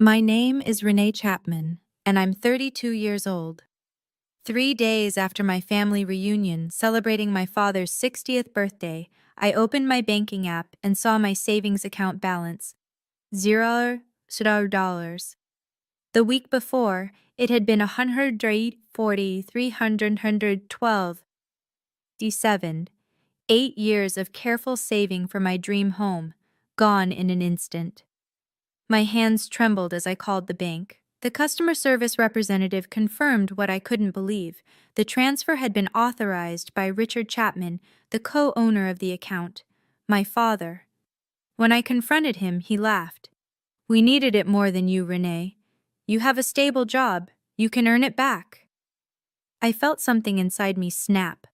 My name is Renee Chapman, and I'm 32 years old. 3 days after my family reunion celebrating my father's 60th birthday, I opened my banking app and saw my savings account balance $0. The week before, it had been 140, 312, 8 years of careful saving for my dream home, gone in an instant. My hands trembled as I called the bank. The customer service representative confirmed what I couldn't believe. The transfer had been authorized by Richard Chapman, the co-owner of the account, my father. When I confronted him, he laughed. "We needed it more than you, Renee. You have a stable job. You can earn it back." I felt something inside me snap.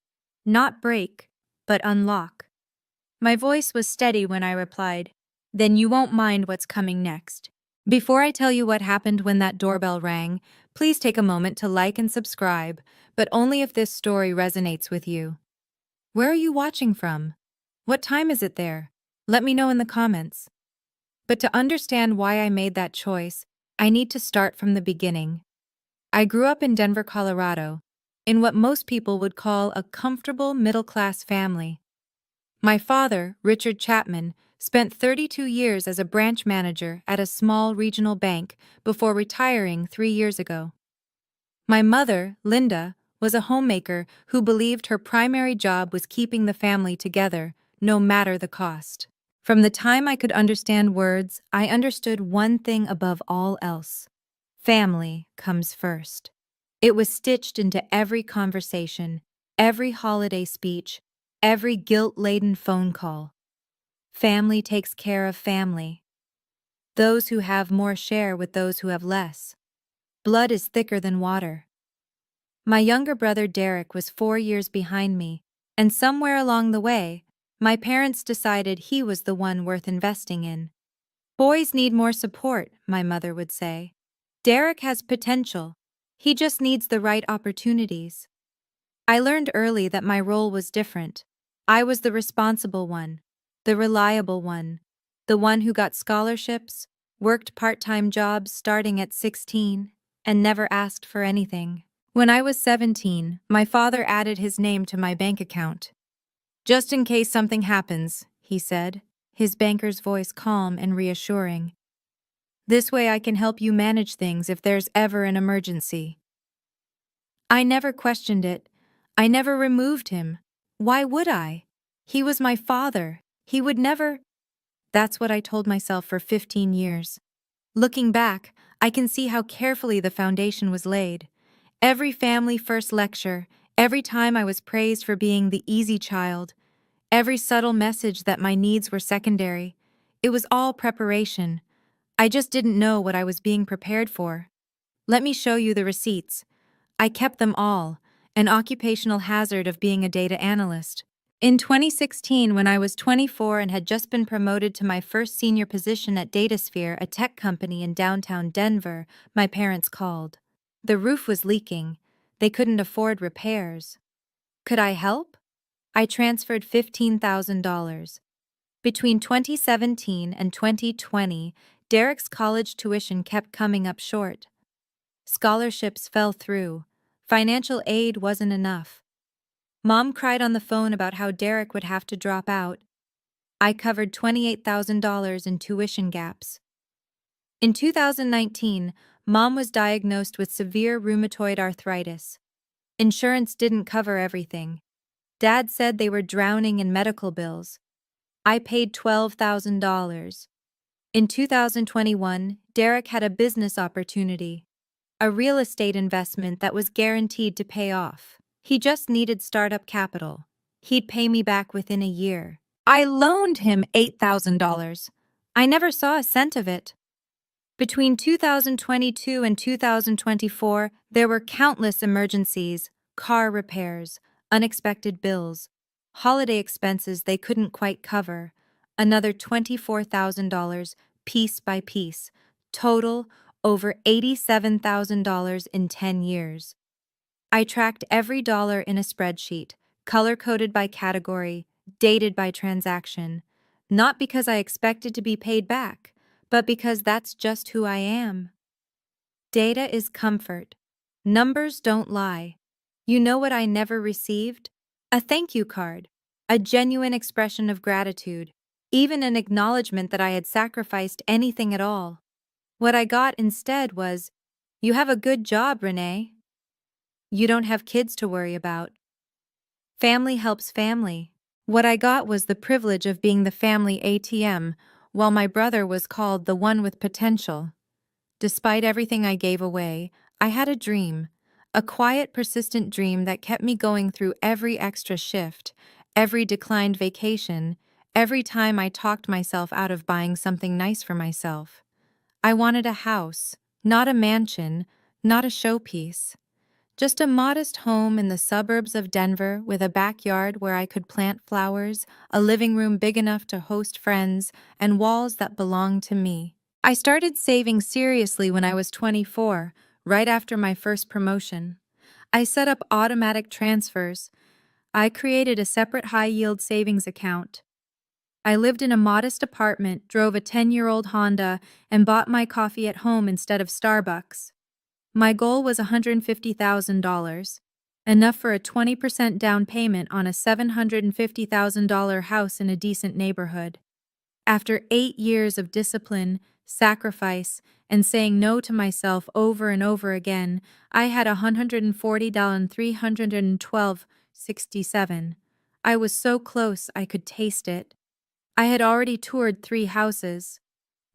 Not break, but unlock. My voice was steady when I replied, "Then you won't mind what's coming next." Before I tell you what happened when that doorbell rang, please take a moment to like and subscribe, but only if this story resonates with you. Where are you watching from? What time is it there? Let me know in the comments. But to understand why I made that choice, I need to start from the beginning. I grew up in Denver, Colorado, in what most people would call a comfortable middle-class family. My father, Richard Chapman, spent 32 years as a branch manager at a small regional bank before retiring 3 years ago. My mother, Linda, was a homemaker who believed her primary job was keeping the family together, no matter the cost. From the time I could understand words, I understood one thing above all else. Family comes first. It was stitched into every conversation, every holiday speech, every guilt-laden phone call. Family takes care of family. Those who have more share with those who have less. Blood is thicker than water. My younger brother Derek was 4 years behind me, and somewhere along the way, my parents decided he was the one worth investing in. "Boys need more support," my mother would say. "Derek has potential. He just needs the right opportunities." I learned early that my role was different. I was the responsible one, the reliable one, the one who got scholarships, worked part-time jobs starting at 16, and never asked for anything. When I was 17, my father added his name to my bank account. "Just in case something happens," he said, his banker's voice calm and reassuring. "This way I can help you manage things if there's ever an emergency." I never questioned it. I never removed him. Why would I? He was my father. He would never. That's what I told myself for 15 years. Looking back, I can see how carefully the foundation was laid. Every family first lecture, every time I was praised for being the easy child, every subtle message that my needs were secondary, it was all preparation. I just didn't know what I was being prepared for. Let me show you the receipts. I kept them all, an occupational hazard of being a data analyst. In 2016, when I was 24 and had just been promoted to my first senior position at DataSphere, a tech company in downtown Denver, my parents called. The roof was leaking. They couldn't afford repairs. Could I help? I transferred $15,000. Between 2017 and 2020, Derek's college tuition kept coming up short. Scholarships fell through. Financial aid wasn't enough. Mom cried on the phone about how Derek would have to drop out. I covered $28,000 in tuition gaps. In 2019, Mom was diagnosed with severe rheumatoid arthritis. Insurance didn't cover everything. Dad said they were drowning in medical bills. I paid $12,000. In 2021, Derek had a business opportunity. A real estate investment that was guaranteed to pay off. He just needed startup capital. He'd pay me back within a year. I loaned him $8,000. I never saw a cent of it. Between 2022 and 2024, there were countless emergencies, car repairs, unexpected bills, holiday expenses they couldn't quite cover, another $24,000 piece by piece, total over $87,000 in 10 years. I tracked every dollar in a spreadsheet, color-coded by category, dated by transaction, not because I expected to be paid back, but because that's just who I am. Data is comfort. Numbers don't lie. You know what I never received? A thank you card, a genuine expression of gratitude, even an acknowledgement that I had sacrificed anything at all. What I got instead was, "You have a good job, Renee. You don't have kids to worry about. Family helps family." What I got was the privilege of being the family ATM, while my brother was called the one with potential. Despite everything I gave away, I had a dream, a quiet, persistent dream that kept me going through every extra shift, every declined vacation, every time I talked myself out of buying something nice for myself. I wanted a house, not a mansion, not a showpiece. Just a modest home in the suburbs of Denver with a backyard where I could plant flowers, a living room big enough to host friends, and walls that belonged to me. I started saving seriously when I was 24, right after my first promotion. I set up automatic transfers. I created a separate high-yield savings account. I lived in a modest apartment, drove a 10-year-old Honda, and bought my coffee at home instead of Starbucks. My goal was $150,000, enough for a 20% down payment on a $750,000 house in a decent neighborhood. After 8 years of discipline, sacrifice, and saying no to myself over and over again, I had $140,312.67. I was so close I could taste it. I had already toured 3 houses.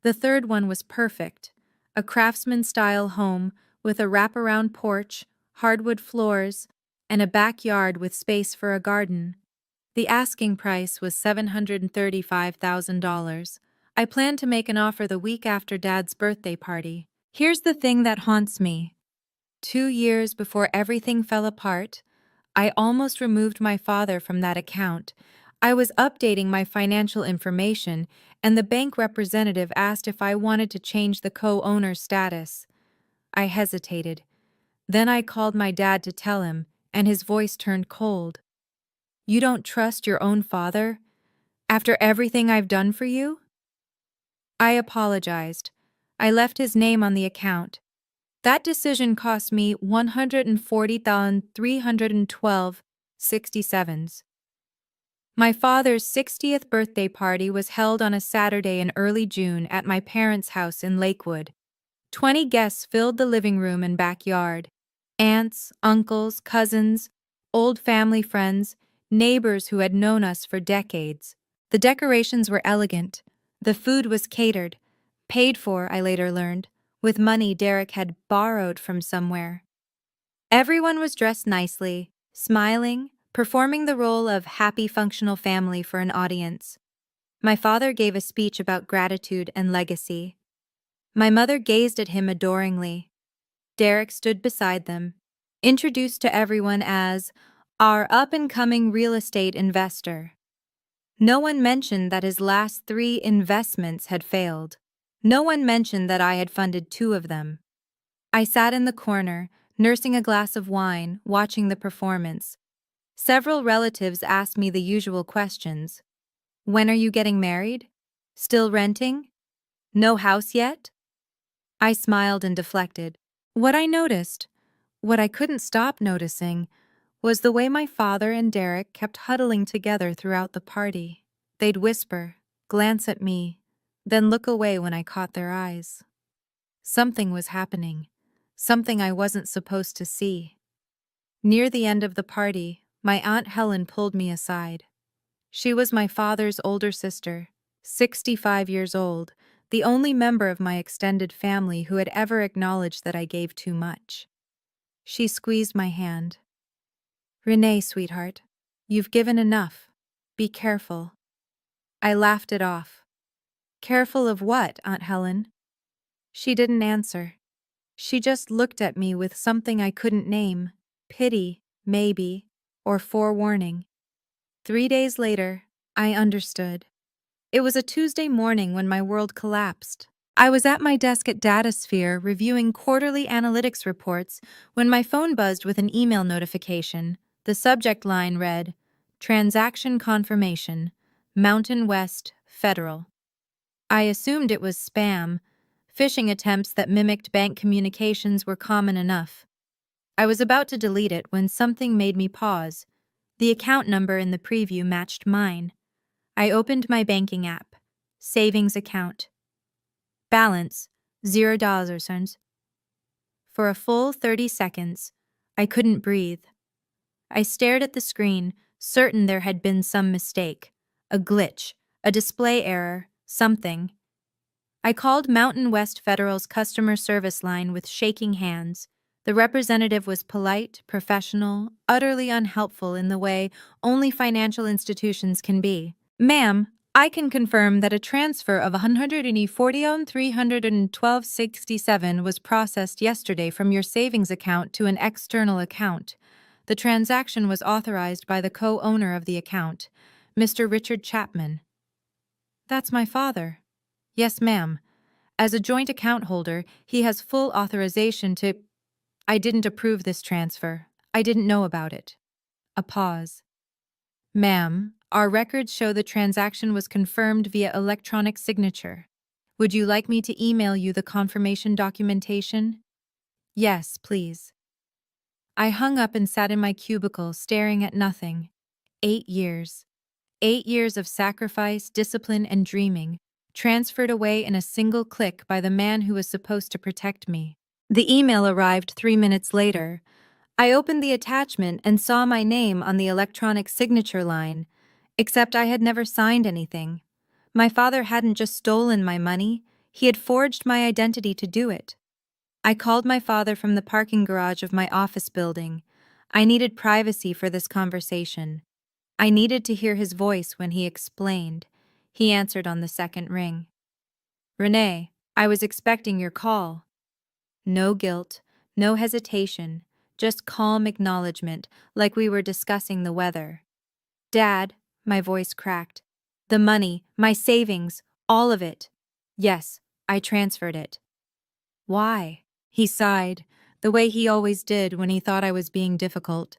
The third one was perfect, a craftsman-style home with a wraparound porch, hardwood floors, and a backyard with space for a garden. The asking price was $735,000. I planned to make an offer the week after Dad's birthday party. Here's the thing that haunts me. 2 years before everything fell apart, I almost removed my father from that account. I was updating my financial information, and the bank representative asked if I wanted to change the co-owner status. I hesitated. Then I called my dad to tell him, and his voice turned cold. "You don't trust your own father? After everything I've done for you?" I apologized. I left his name on the account. That decision cost me $140,312.67. My father's 60th birthday party was held on a Saturday in early June at my parents' house in Lakewood. 20 guests filled the living room and backyard. Aunts, uncles, cousins, old family friends, neighbors who had known us for decades. The decorations were elegant. The food was catered, paid for, I later learned, with money Derek had borrowed from somewhere. Everyone was dressed nicely, smiling, performing the role of happy functional family for an audience. My father gave a speech about gratitude and legacy. My mother gazed at him adoringly. Derek stood beside them, introduced to everyone as our up-and-coming real estate investor. No one mentioned that his last 3 investments had failed. No one mentioned that I had funded 2 of them. I sat in the corner, nursing a glass of wine, watching the performance. Several relatives asked me the usual questions. When are you getting married? Still renting? No house yet? I smiled and deflected. What I noticed, what I couldn't stop noticing, was the way my father and Derek kept huddling together throughout the party. They'd whisper, glance at me, then look away when I caught their eyes. Something was happening, something I wasn't supposed to see. Near the end of the party, my Aunt Helen pulled me aside. She was my father's older sister, 65 years old, the only member of my extended family who had ever acknowledged that I gave too much. She squeezed my hand. "Renee, sweetheart, you've given enough. Be careful." I laughed it off. "Careful of what, Aunt Helen?" She didn't answer. She just looked at me with something I couldn't name, pity, maybe, or forewarning. 3 days later, I understood. It was a Tuesday morning when my world collapsed. I was at my desk at DataSphere reviewing quarterly analytics reports when my phone buzzed with an email notification. The subject line read, "Transaction Confirmation, Mountain West, Federal." I assumed it was spam. Phishing attempts that mimicked bank communications were common enough. I was about to delete it when something made me pause. The account number in the preview matched mine. I opened my banking app. Savings account. Balance, $0. For a full 30 seconds, I couldn't breathe. I stared at the screen, certain there had been some mistake. A glitch, a display error, something. I called Mountain West Federal's customer service line with shaking hands. The representative was polite, professional, utterly unhelpful in the way only financial institutions can be. Ma'am, I can confirm that a transfer of $140,312.67 was processed yesterday from your savings account to an external account. The transaction was authorized by the co-owner of the account, Mr. Richard Chapman. That's my father. Yes, ma'am. As a joint account holder, he has full authorization to... I didn't approve this transfer. I didn't know about it. A pause. Ma'am, our records show the transaction was confirmed via electronic signature. Would you like me to email you the confirmation documentation? Yes, please. I hung up and sat in my cubicle, staring at nothing. 8 years. 8 years of sacrifice, discipline, and dreaming, transferred away in a single click by the man who was supposed to protect me. The email arrived 3 minutes later. I opened the attachment and saw my name on the electronic signature line, except I had never signed anything. My father hadn't just stolen my money, he had forged my identity to do it. I called my father from the parking garage of my office building. I needed privacy for this conversation. I needed to hear his voice when he explained. He answered on the second ring. Renee, I was expecting your call. No guilt, no hesitation, just calm acknowledgement, like we were discussing the weather. Dad, my voice cracked. The money, my savings, all of it. Yes, I transferred it. Why? He sighed, the way he always did when he thought I was being difficult.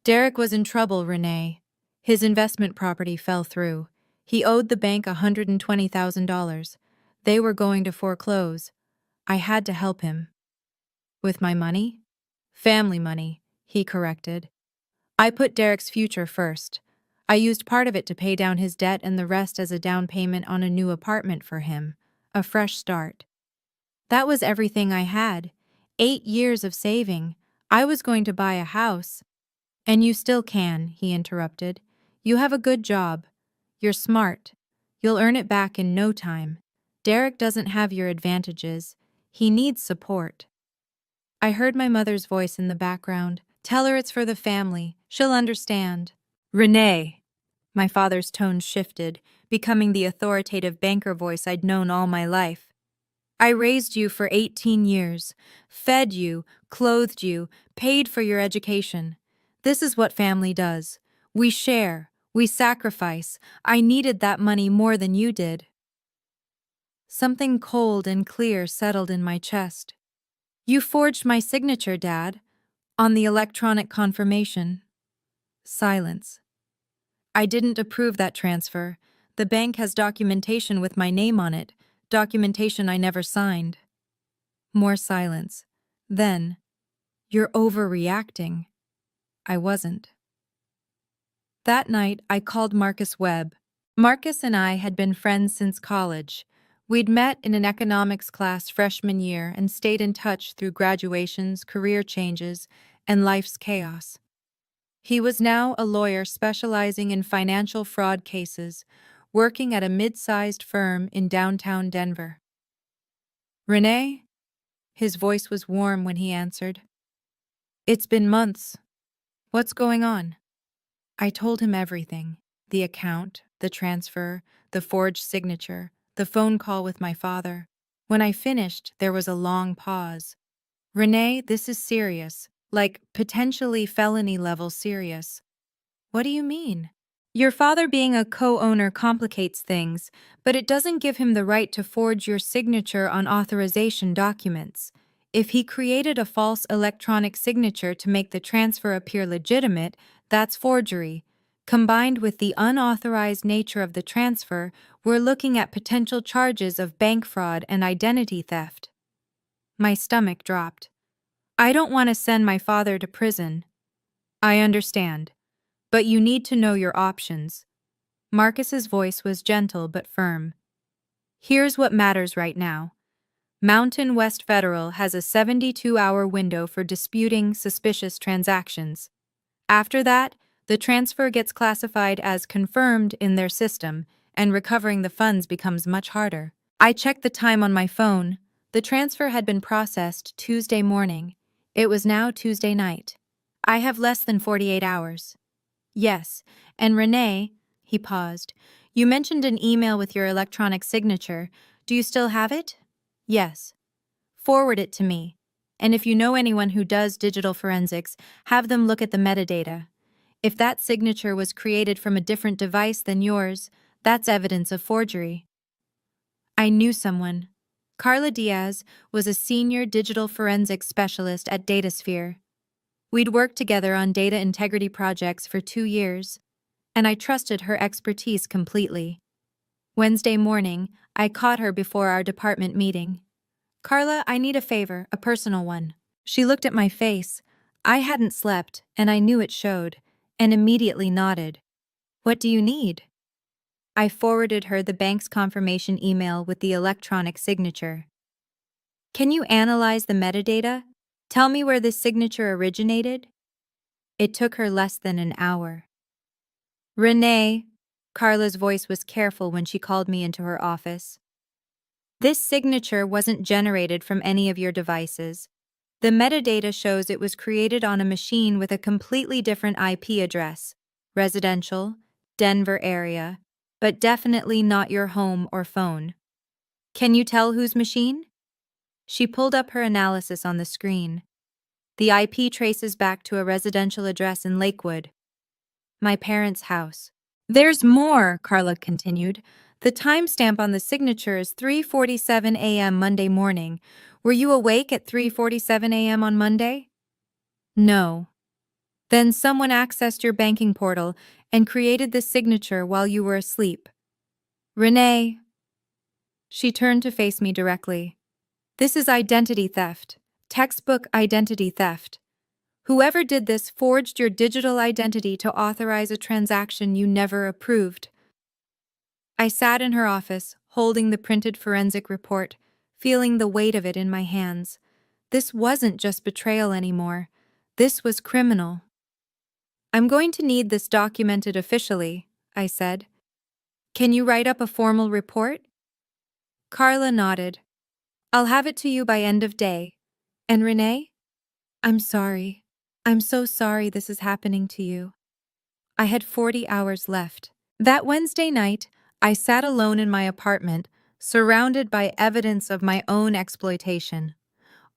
Derek was in trouble, Renee. His investment property fell through. He owed the bank $120,000. They were going to foreclose. I had to help him. With my money? Family money, he corrected. I put Derek's future first. I used part of it to pay down his debt and the rest as a down payment on a new apartment for him. A fresh start. That was everything I had. 8 years of saving. I was going to buy a house. And you still can, he interrupted. You have a good job. You're smart. You'll earn it back in no time. Derek doesn't have your advantages. He needs support. I heard my mother's voice in the background. Tell her it's for the family. She'll understand. Renee. My father's tone shifted, becoming the authoritative banker voice I'd known all my life. I raised you for 18 years, fed you, clothed you, paid for your education. This is what family does. We share, we sacrifice. I needed that money more than you did. Something cold and clear settled in my chest. You forged my signature, Dad, on the electronic confirmation. Silence. I didn't approve that transfer. The bank has documentation with my name on it, documentation I never signed. More silence. Then, you're overreacting. I wasn't. That night, I called Marcus Webb. Marcus and I had been friends since college. We'd met in an economics class freshman year and stayed in touch through graduations, career changes, and life's chaos. He was now a lawyer specializing in financial fraud cases, working at a mid-sized firm in downtown Denver. Renee? His voice was warm when he answered. It's been months. What's going on? I told him everything. The account, the transfer, the forged signature, the phone call with my father. When I finished, there was a long pause. Renee, this is serious, like potentially felony level serious. What do you mean? Your father being a co-owner complicates things, but it doesn't give him the right to forge your signature on authorization documents. If he created a false electronic signature to make the transfer appear legitimate, that's forgery. Combined with the unauthorized nature of the transfer, we're looking at potential charges of bank fraud and identity theft. My stomach dropped. I don't want to send my father to prison. I understand. But you need to know your options. Marcus's voice was gentle but firm. Here's what matters right now. Mountain West Federal has a 72-hour window for disputing suspicious transactions. After that, the transfer gets classified as confirmed in their system, and recovering the funds becomes much harder. I checked the time on my phone. The transfer had been processed Tuesday morning. It was now Tuesday night. I have less than 48 hours. Yes, and Renee, he paused, you mentioned an email with your electronic signature. Do you still have it? Yes. Forward it to me. And if you know anyone who does digital forensics, have them look at the metadata. If that signature was created from a different device than yours, that's evidence of forgery. I knew someone. Carla Diaz was a senior digital forensics specialist at Datasphere. We'd worked together on data integrity projects for 2 years, and I trusted her expertise completely. Wednesday morning, I caught her before our department meeting. Carla, I need a favor, a personal one. She looked at my face. I hadn't slept, and I knew it showed, and immediately nodded. What do you need? I forwarded her the bank's confirmation email with the electronic signature. Can you analyze the metadata? Tell me where this signature originated? It took her less than an hour. Renee, Carla's voice was careful when she called me into her office. This signature wasn't generated from any of your devices. The metadata shows it was created on a machine with a completely different IP address, residential, Denver area, but definitely not your home or phone. Can you tell whose machine? She pulled up her analysis on the screen. The IP traces back to a residential address in Lakewood, my parents' house. There's more, Carla continued. The timestamp on the signature is 3:47 a.m. Monday morning. Were you awake at 3:47 a.m. on Monday? No. Then someone accessed your banking portal and created the signature while you were asleep. Renee. She turned to face me directly. This is identity theft. Textbook identity theft. Whoever did this forged your digital identity to authorize a transaction you never approved. I sat in her office, holding the printed forensic report, feeling the weight of it in my hands. This wasn't just betrayal anymore. This was criminal. I'm going to need this documented officially, I said. Can you write up a formal report? Carla nodded. I'll have it to you by end of day. And Renee? I'm sorry. I'm so sorry this is happening to you. I had 40 hours left. That Wednesday night, I sat alone in my apartment, surrounded by evidence of my own exploitation.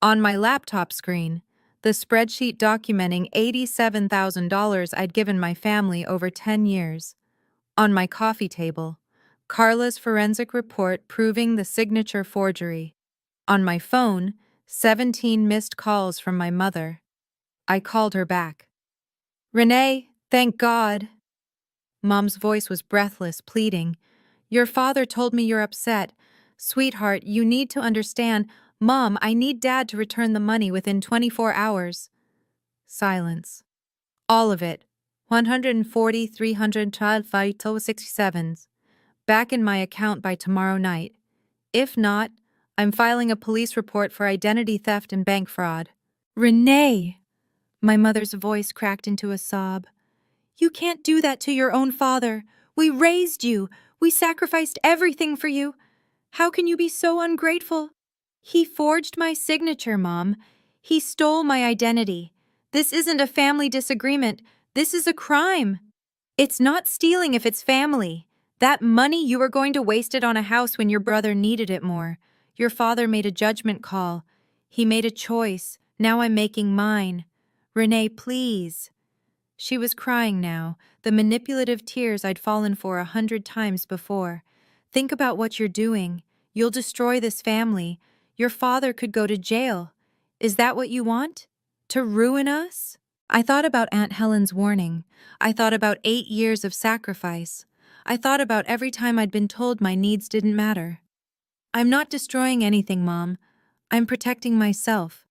On my laptop screen, the spreadsheet documenting $87,000 I'd given my family over 10 years. On my coffee table, Carla's forensic report proving the signature forgery. On my phone, 17 missed calls from my mother. I called her back. Renee, thank God. Mom's voice was breathless, pleading. Your father told me you're upset. Sweetheart, you need to understand. Mom, I need Dad to return the money within 24 hours. Silence. All of it. 140, 312, 567s. Back in my account by tomorrow night. If not, I'm filing a police report for identity theft and bank fraud. Renee! My mother's voice cracked into a sob. You can't do that to your own father. We raised you. We sacrificed everything for you. How can you be so ungrateful? He forged my signature, Mom. He stole my identity. This isn't a family disagreement. This is a crime. It's not stealing if it's family. That money, you were going to waste it on a house when your brother needed it more. Your father made a judgment call. He made a choice. Now I'm making mine. Renee, please. She was crying now, the manipulative tears I'd fallen for 100 times before. Think about what you're doing. You'll destroy this family. Your father could go to jail. Is that what you want? To ruin us? I thought about Aunt Helen's warning. I thought about 8 years of sacrifice. I thought about every time I'd been told my needs didn't matter. I'm not destroying anything, Mom. I'm protecting myself.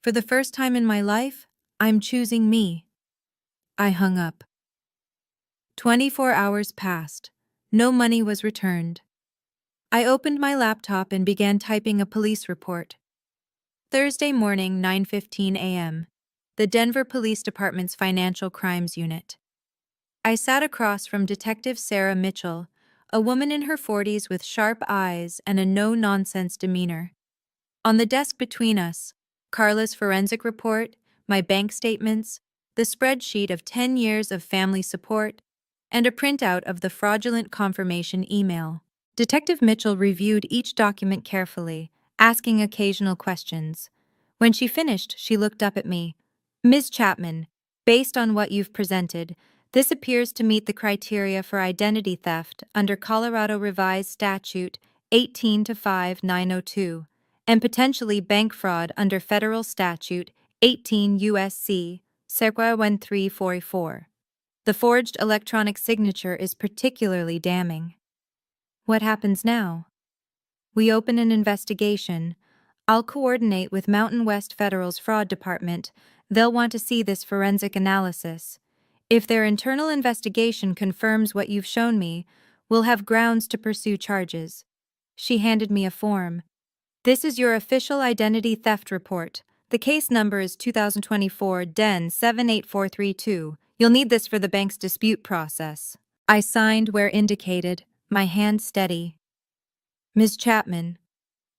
For the first time in my life, I'm choosing me. I hung up. 24 hours passed. No money was returned. I opened my laptop and began typing a police report. Thursday morning, 9:15 a.m. The Denver Police Department's Financial Crimes Unit. I sat across from Detective Sarah Mitchell, a woman in her 40s with sharp eyes and a no-nonsense demeanor. On the desk between us, Carla's forensic report, my bank statements, the spreadsheet of 10 years of family support, and a printout of the fraudulent confirmation email. Detective Mitchell reviewed each document carefully, asking occasional questions. When she finished, she looked up at me. Ms. Chapman, based on what you've presented, this appears to meet the criteria for identity theft under Colorado Revised Statute 18-5902 and potentially bank fraud under Federal Statute 18 U.S.C. circa 1344. The forged electronic signature is particularly damning. What happens now? We open an investigation. I'll coordinate with Mountain West Federal's Fraud Department. They'll want to see this forensic analysis. If their internal investigation confirms what you've shown me, we'll have grounds to pursue charges. She handed me a form. This is your official identity theft report. The case number is 2024 DEN 78432. You'll need this for the bank's dispute process. I signed where indicated, my hand steady. Ms. Chapman.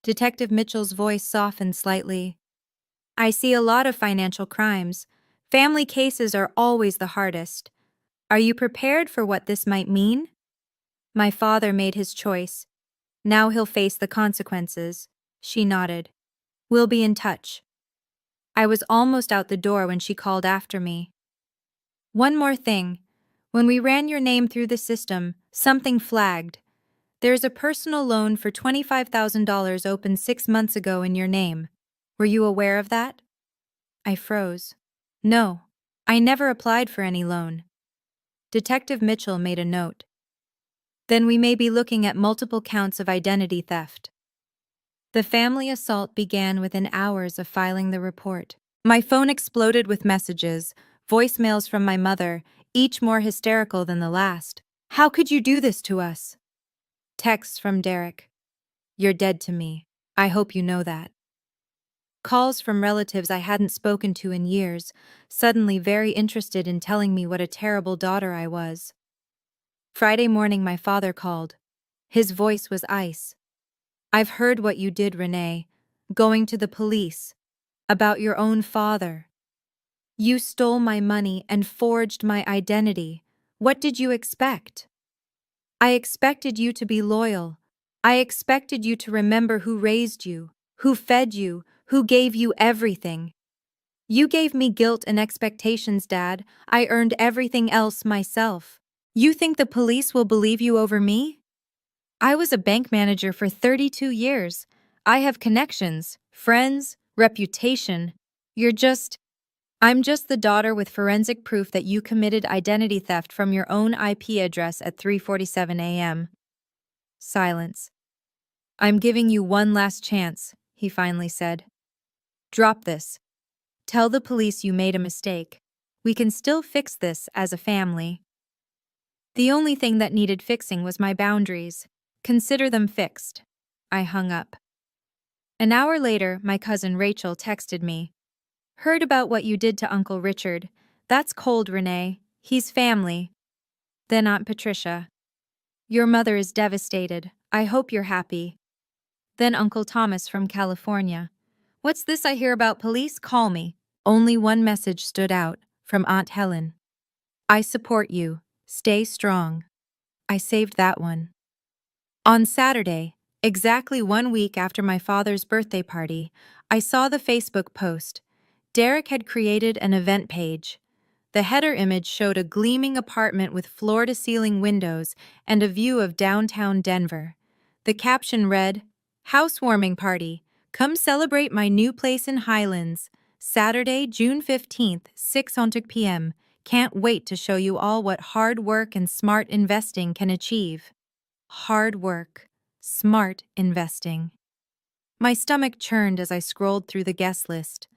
Detective Mitchell's voice softened slightly. I see a lot of financial crimes. Family cases are always the hardest. Are you prepared for what this might mean? My father made his choice. Now he'll face the consequences. She nodded. We'll be in touch. I was almost out the door when she called after me. One more thing. When we ran your name through the system, something flagged. There's a personal loan for $25,000 opened 6 months ago in your name. Were you aware of that? I froze. No, I never applied for any loan. Detective Mitchell made a note. Then we may be looking at multiple counts of identity theft. The family assault began within hours of filing the report. My phone exploded with messages, voicemails from my mother, each more hysterical than the last. How could you do this to us? Texts from Derek. You're dead to me. I hope you know that. Calls from relatives I hadn't spoken to in years, suddenly very interested in telling me what a terrible daughter I was. Friday morning my father called. His voice was ice. I've heard what you did, Renee. Going to the police. About your own father. You stole my money and forged my identity. What did you expect? I expected you to be loyal. I expected you to remember who raised you, who fed you, who gave you everything. You gave me guilt and expectations, Dad. I earned everything else myself. You think the police will believe you over me? I was a bank manager for 32 years. I have connections, friends, reputation. I'm just the daughter with forensic proof that you committed identity theft from your own IP address at 3:47 a.m. Silence. I'm giving you one last chance, he finally said. Drop this. Tell the police you made a mistake. We can still fix this as a family. The only thing that needed fixing was my boundaries. Consider them fixed. I hung up. An hour later, my cousin Rachel texted me. Heard about what you did to Uncle Richard. That's cold, Renee. He's family. Then Aunt Patricia. Your mother is devastated. I hope you're happy. Then Uncle Thomas from California. What's this I hear about police? Call me. Only one message stood out, from Aunt Helen. I support you. Stay strong. I saved that one. On Saturday, exactly 1 week after my father's birthday party, I saw the Facebook post. Derek had created an event page. The header image showed a gleaming apartment with floor-to-ceiling windows and a view of downtown Denver. The caption read, Housewarming party. Come celebrate my new place in Highlands. Saturday, June 15th, 6:00 p.m. Can't wait to show you all what hard work and smart investing can achieve. Hard work, smart investing. My stomach churned as I scrolled through the guest list.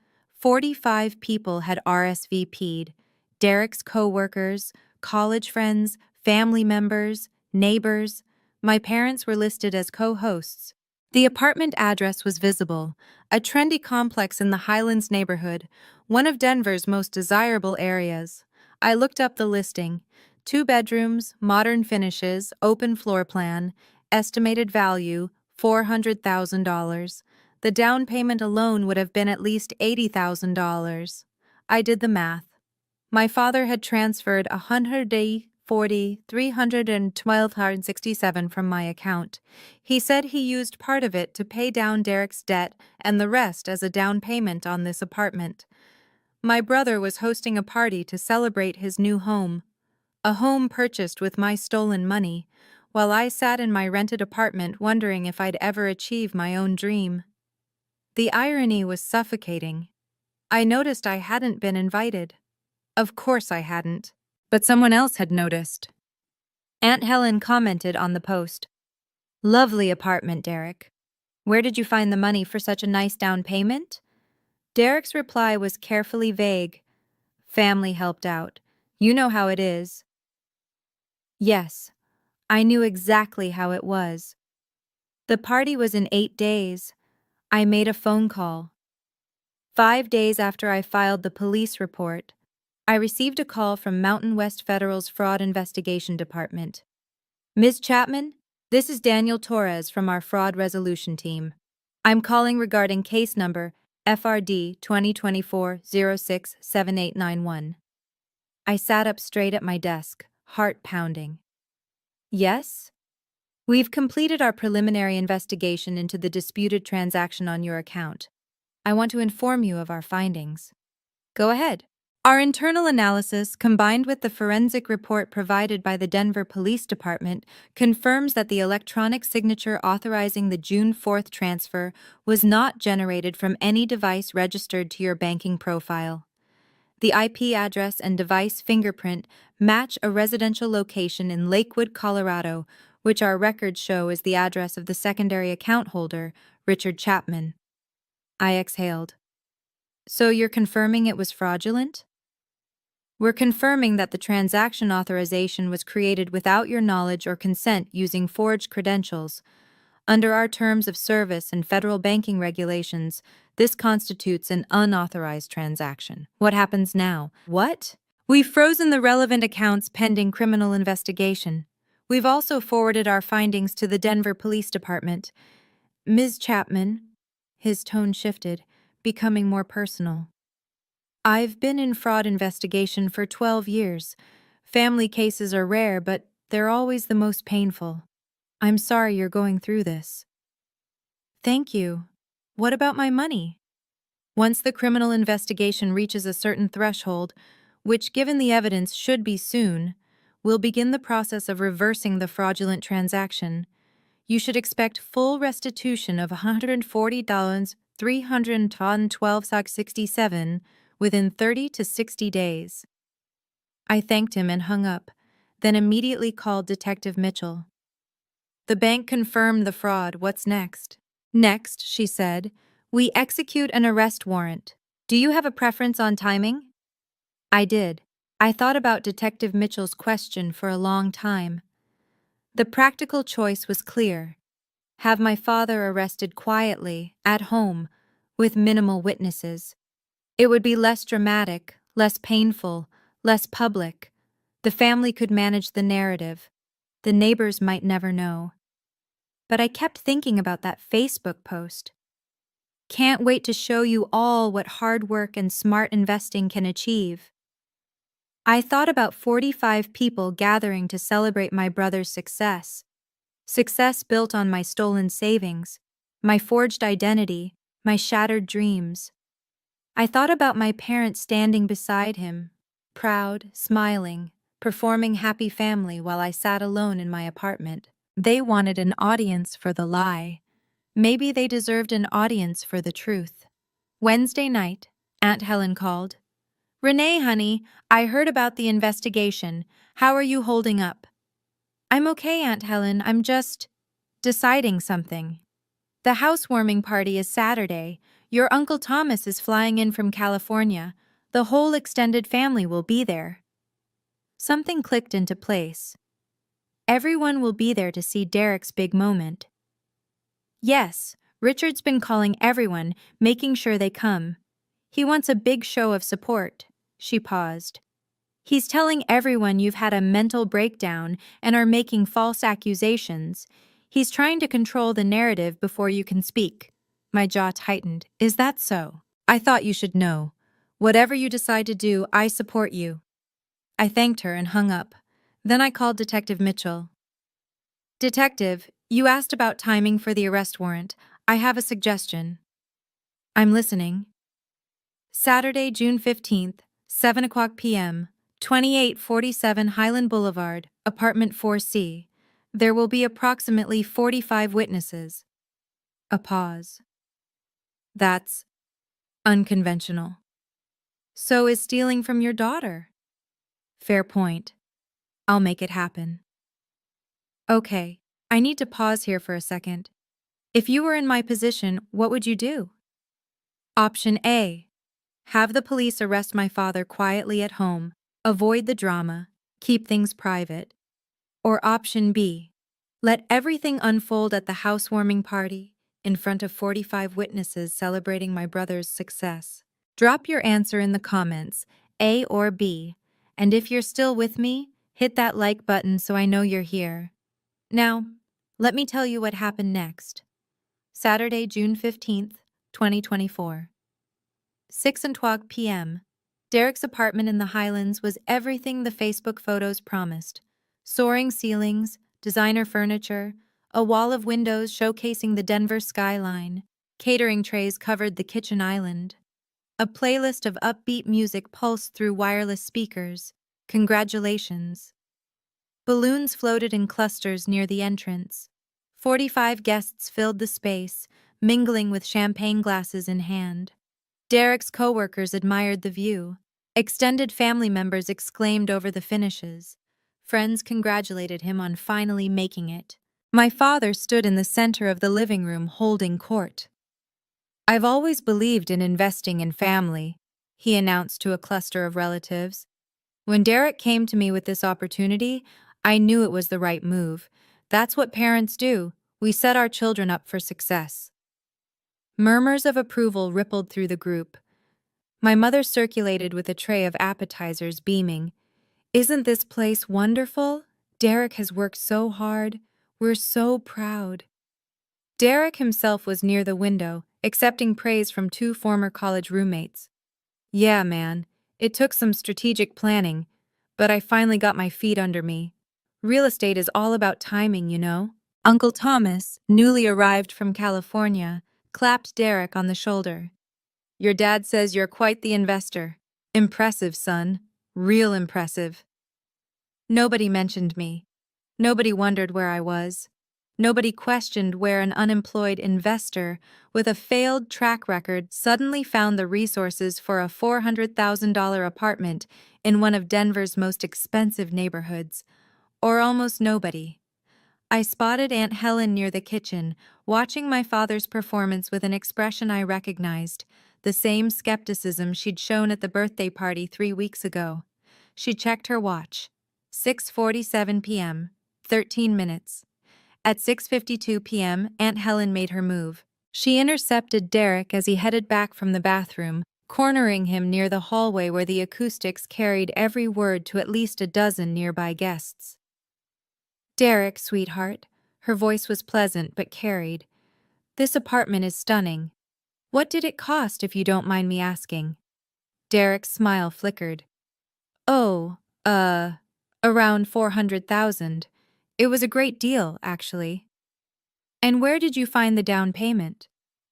45 people had RSVP'd. Derek's coworkers, college friends, family members, neighbors. My parents were listed as co-hosts. The apartment address was visible, a trendy complex in the Highlands neighborhood, one of Denver's most desirable areas. I looked up the listing. 2 bedrooms, modern finishes, open floor plan, estimated value $400,000. The down payment alone would have been at least $80,000. I did the math. My father had transferred $140,312.67 from my account. He said he used part of it to pay down Derek's debt and the rest as a down payment on this apartment. My brother was hosting a party to celebrate his new home, a home purchased with my stolen money, while I sat in my rented apartment wondering if I'd ever achieve my own dream. The irony was suffocating. I noticed I hadn't been invited. Of course I hadn't. But someone else had noticed. Aunt Helen commented on the post. Lovely apartment, Derek. Where did you find the money for such a nice down payment? Derek's reply was carefully vague. Family helped out. You know how it is. Yes, I knew exactly how it was. The party was in 8 days. I made a phone call. 5 days after I filed the police report, I received a call from Mountain West Federal's Fraud Investigation Department. Ms. Chapman, this is Daniel Torres from our fraud resolution team. I'm calling regarding case number FRD 2024-067891. I sat up straight at my desk, heart pounding. Yes? We've completed our preliminary investigation into the disputed transaction on your account. I want to inform you of our findings. Go ahead. Our internal analysis, combined with the forensic report provided by the Denver Police Department, confirms that the electronic signature authorizing the June 4th transfer was not generated from any device registered to your banking profile. The IP address and device fingerprint match a residential location in Lakewood, Colorado, which our records show is the address of the secondary account holder, Richard Chapman. I exhaled. So you're confirming it was fraudulent? We're confirming that the transaction authorization was created without your knowledge or consent using forged credentials. Under our terms of service and federal banking regulations, this constitutes an unauthorized transaction. What happens now? What? We've frozen the relevant accounts pending criminal investigation. We've also forwarded our findings to the Denver Police Department. Ms. Chapman, his tone shifted, becoming more personal. I've been in fraud investigation for 12 years. Family cases are rare, but they're always the most painful. I'm sorry you're going through this. Thank you. What about my money? Once the criminal investigation reaches a certain threshold, which given the evidence should be soon, we'll begin the process of reversing the fraudulent transaction. You should expect full restitution of $140, $312.67 within 30 to 60 days. I thanked him and hung up, then immediately called Detective Mitchell. The bank confirmed the fraud. What's next? Next, she said, we execute an arrest warrant. Do you have a preference on timing? I did. I thought about Detective Mitchell's question for a long time. The practical choice was clear. Have my father arrested quietly, at home, with minimal witnesses. It would be less dramatic, less painful, less public. The family could manage the narrative. The neighbors might never know. But I kept thinking about that Facebook post. Can't wait to show you all what hard work and smart investing can achieve. I thought about 45 people gathering to celebrate my brother's success. Success built on my stolen savings, my forged identity, my shattered dreams. I thought about my parents standing beside him, proud, smiling, performing happy family while I sat alone in my apartment. They wanted an audience for the lie. Maybe they deserved an audience for the truth. Wednesday night, Aunt Helen called. "Renee, honey, I heard about the investigation. How are you holding up?" "I'm okay, Aunt Helen. I'm just deciding something. The housewarming party is Saturday. Your Uncle Thomas is flying in from California. The whole extended family will be there." Something clicked into place. Everyone will be there to see Derek's big moment. Yes, Richard's been calling everyone, making sure they come. He wants a big show of support. She paused. He's telling everyone you've had a mental breakdown and are making false accusations. He's trying to control the narrative before you can speak. My jaw tightened. Is that so? I thought you should know. Whatever you decide to do, I support you. I thanked her and hung up. Then I called Detective Mitchell. "Detective, you asked about timing for the arrest warrant. I have a suggestion." "I'm listening." "Saturday, June 15th, 7 o'clock p.m., 2847 Highland Boulevard, apartment 4C. There will be approximately 45 witnesses." A pause. "That's unconventional." "So is stealing from your daughter." "Fair point. I'll make it happen." "Okay, I need to pause here for a second. If you were in my position, what would you do?" Option A. Have the police arrest my father quietly at home, avoid the drama, keep things private. Or option B. Let everything unfold at the housewarming party, in front of 45 witnesses celebrating my brother's success. Drop your answer in the comments, A or B. And if you're still with me, hit that like button so I know you're here. Now, let me tell you what happened next. Saturday, June 15th, 2024. 6:12 p.m. Derek's apartment in the Highlands was everything the Facebook photos promised. Soaring ceilings, designer furniture, a wall of windows showcasing the Denver skyline, catering trays covered the kitchen island. A playlist of upbeat music pulsed through wireless speakers. Congratulations. Balloons floated in clusters near the entrance. 45 guests filled the space, mingling with champagne glasses in hand. Derek's coworkers admired the view. Extended family members exclaimed over the finishes. Friends congratulated him on finally making it. My father stood in the center of the living room holding court. "I've always believed in investing in family," he announced to a cluster of relatives. "When Derek came to me with this opportunity, I knew it was the right move. That's what parents do. We set our children up for success." Murmurs of approval rippled through the group. My mother circulated with a tray of appetizers, beaming. "Isn't this place wonderful? Derek has worked so hard. We're so proud." Derek himself was near the window, accepting praise from two former college roommates. "Yeah, man, it took some strategic planning, but I finally got my feet under me. Real estate is all about timing, you know." Uncle Thomas, newly arrived from California, clapped Derek on the shoulder. "Your dad says you're quite the investor. Impressive, son. Real impressive." Nobody mentioned me. Nobody wondered where I was. Nobody questioned where an unemployed investor with a failed track record suddenly found the resources for a $400,000 apartment in one of Denver's most expensive neighborhoods. Or almost nobody. I spotted Aunt Helen near the kitchen, watching my father's performance with an expression I recognized, the same skepticism she'd shown at the birthday party 3 weeks ago. She checked her watch. 6:47 p.m., 13 minutes. At 6:52 p.m., Aunt Helen made her move. She intercepted Derek as he headed back from the bathroom, cornering him near the hallway where the acoustics carried every word to at least a dozen nearby guests. "Derek, sweetheart." Her voice was pleasant but carried. "This apartment is stunning. What did it cost, if you don't mind me asking?" Derek's smile flickered. "Oh, around 400,000. It was a great deal, actually." "And where did you find the down payment?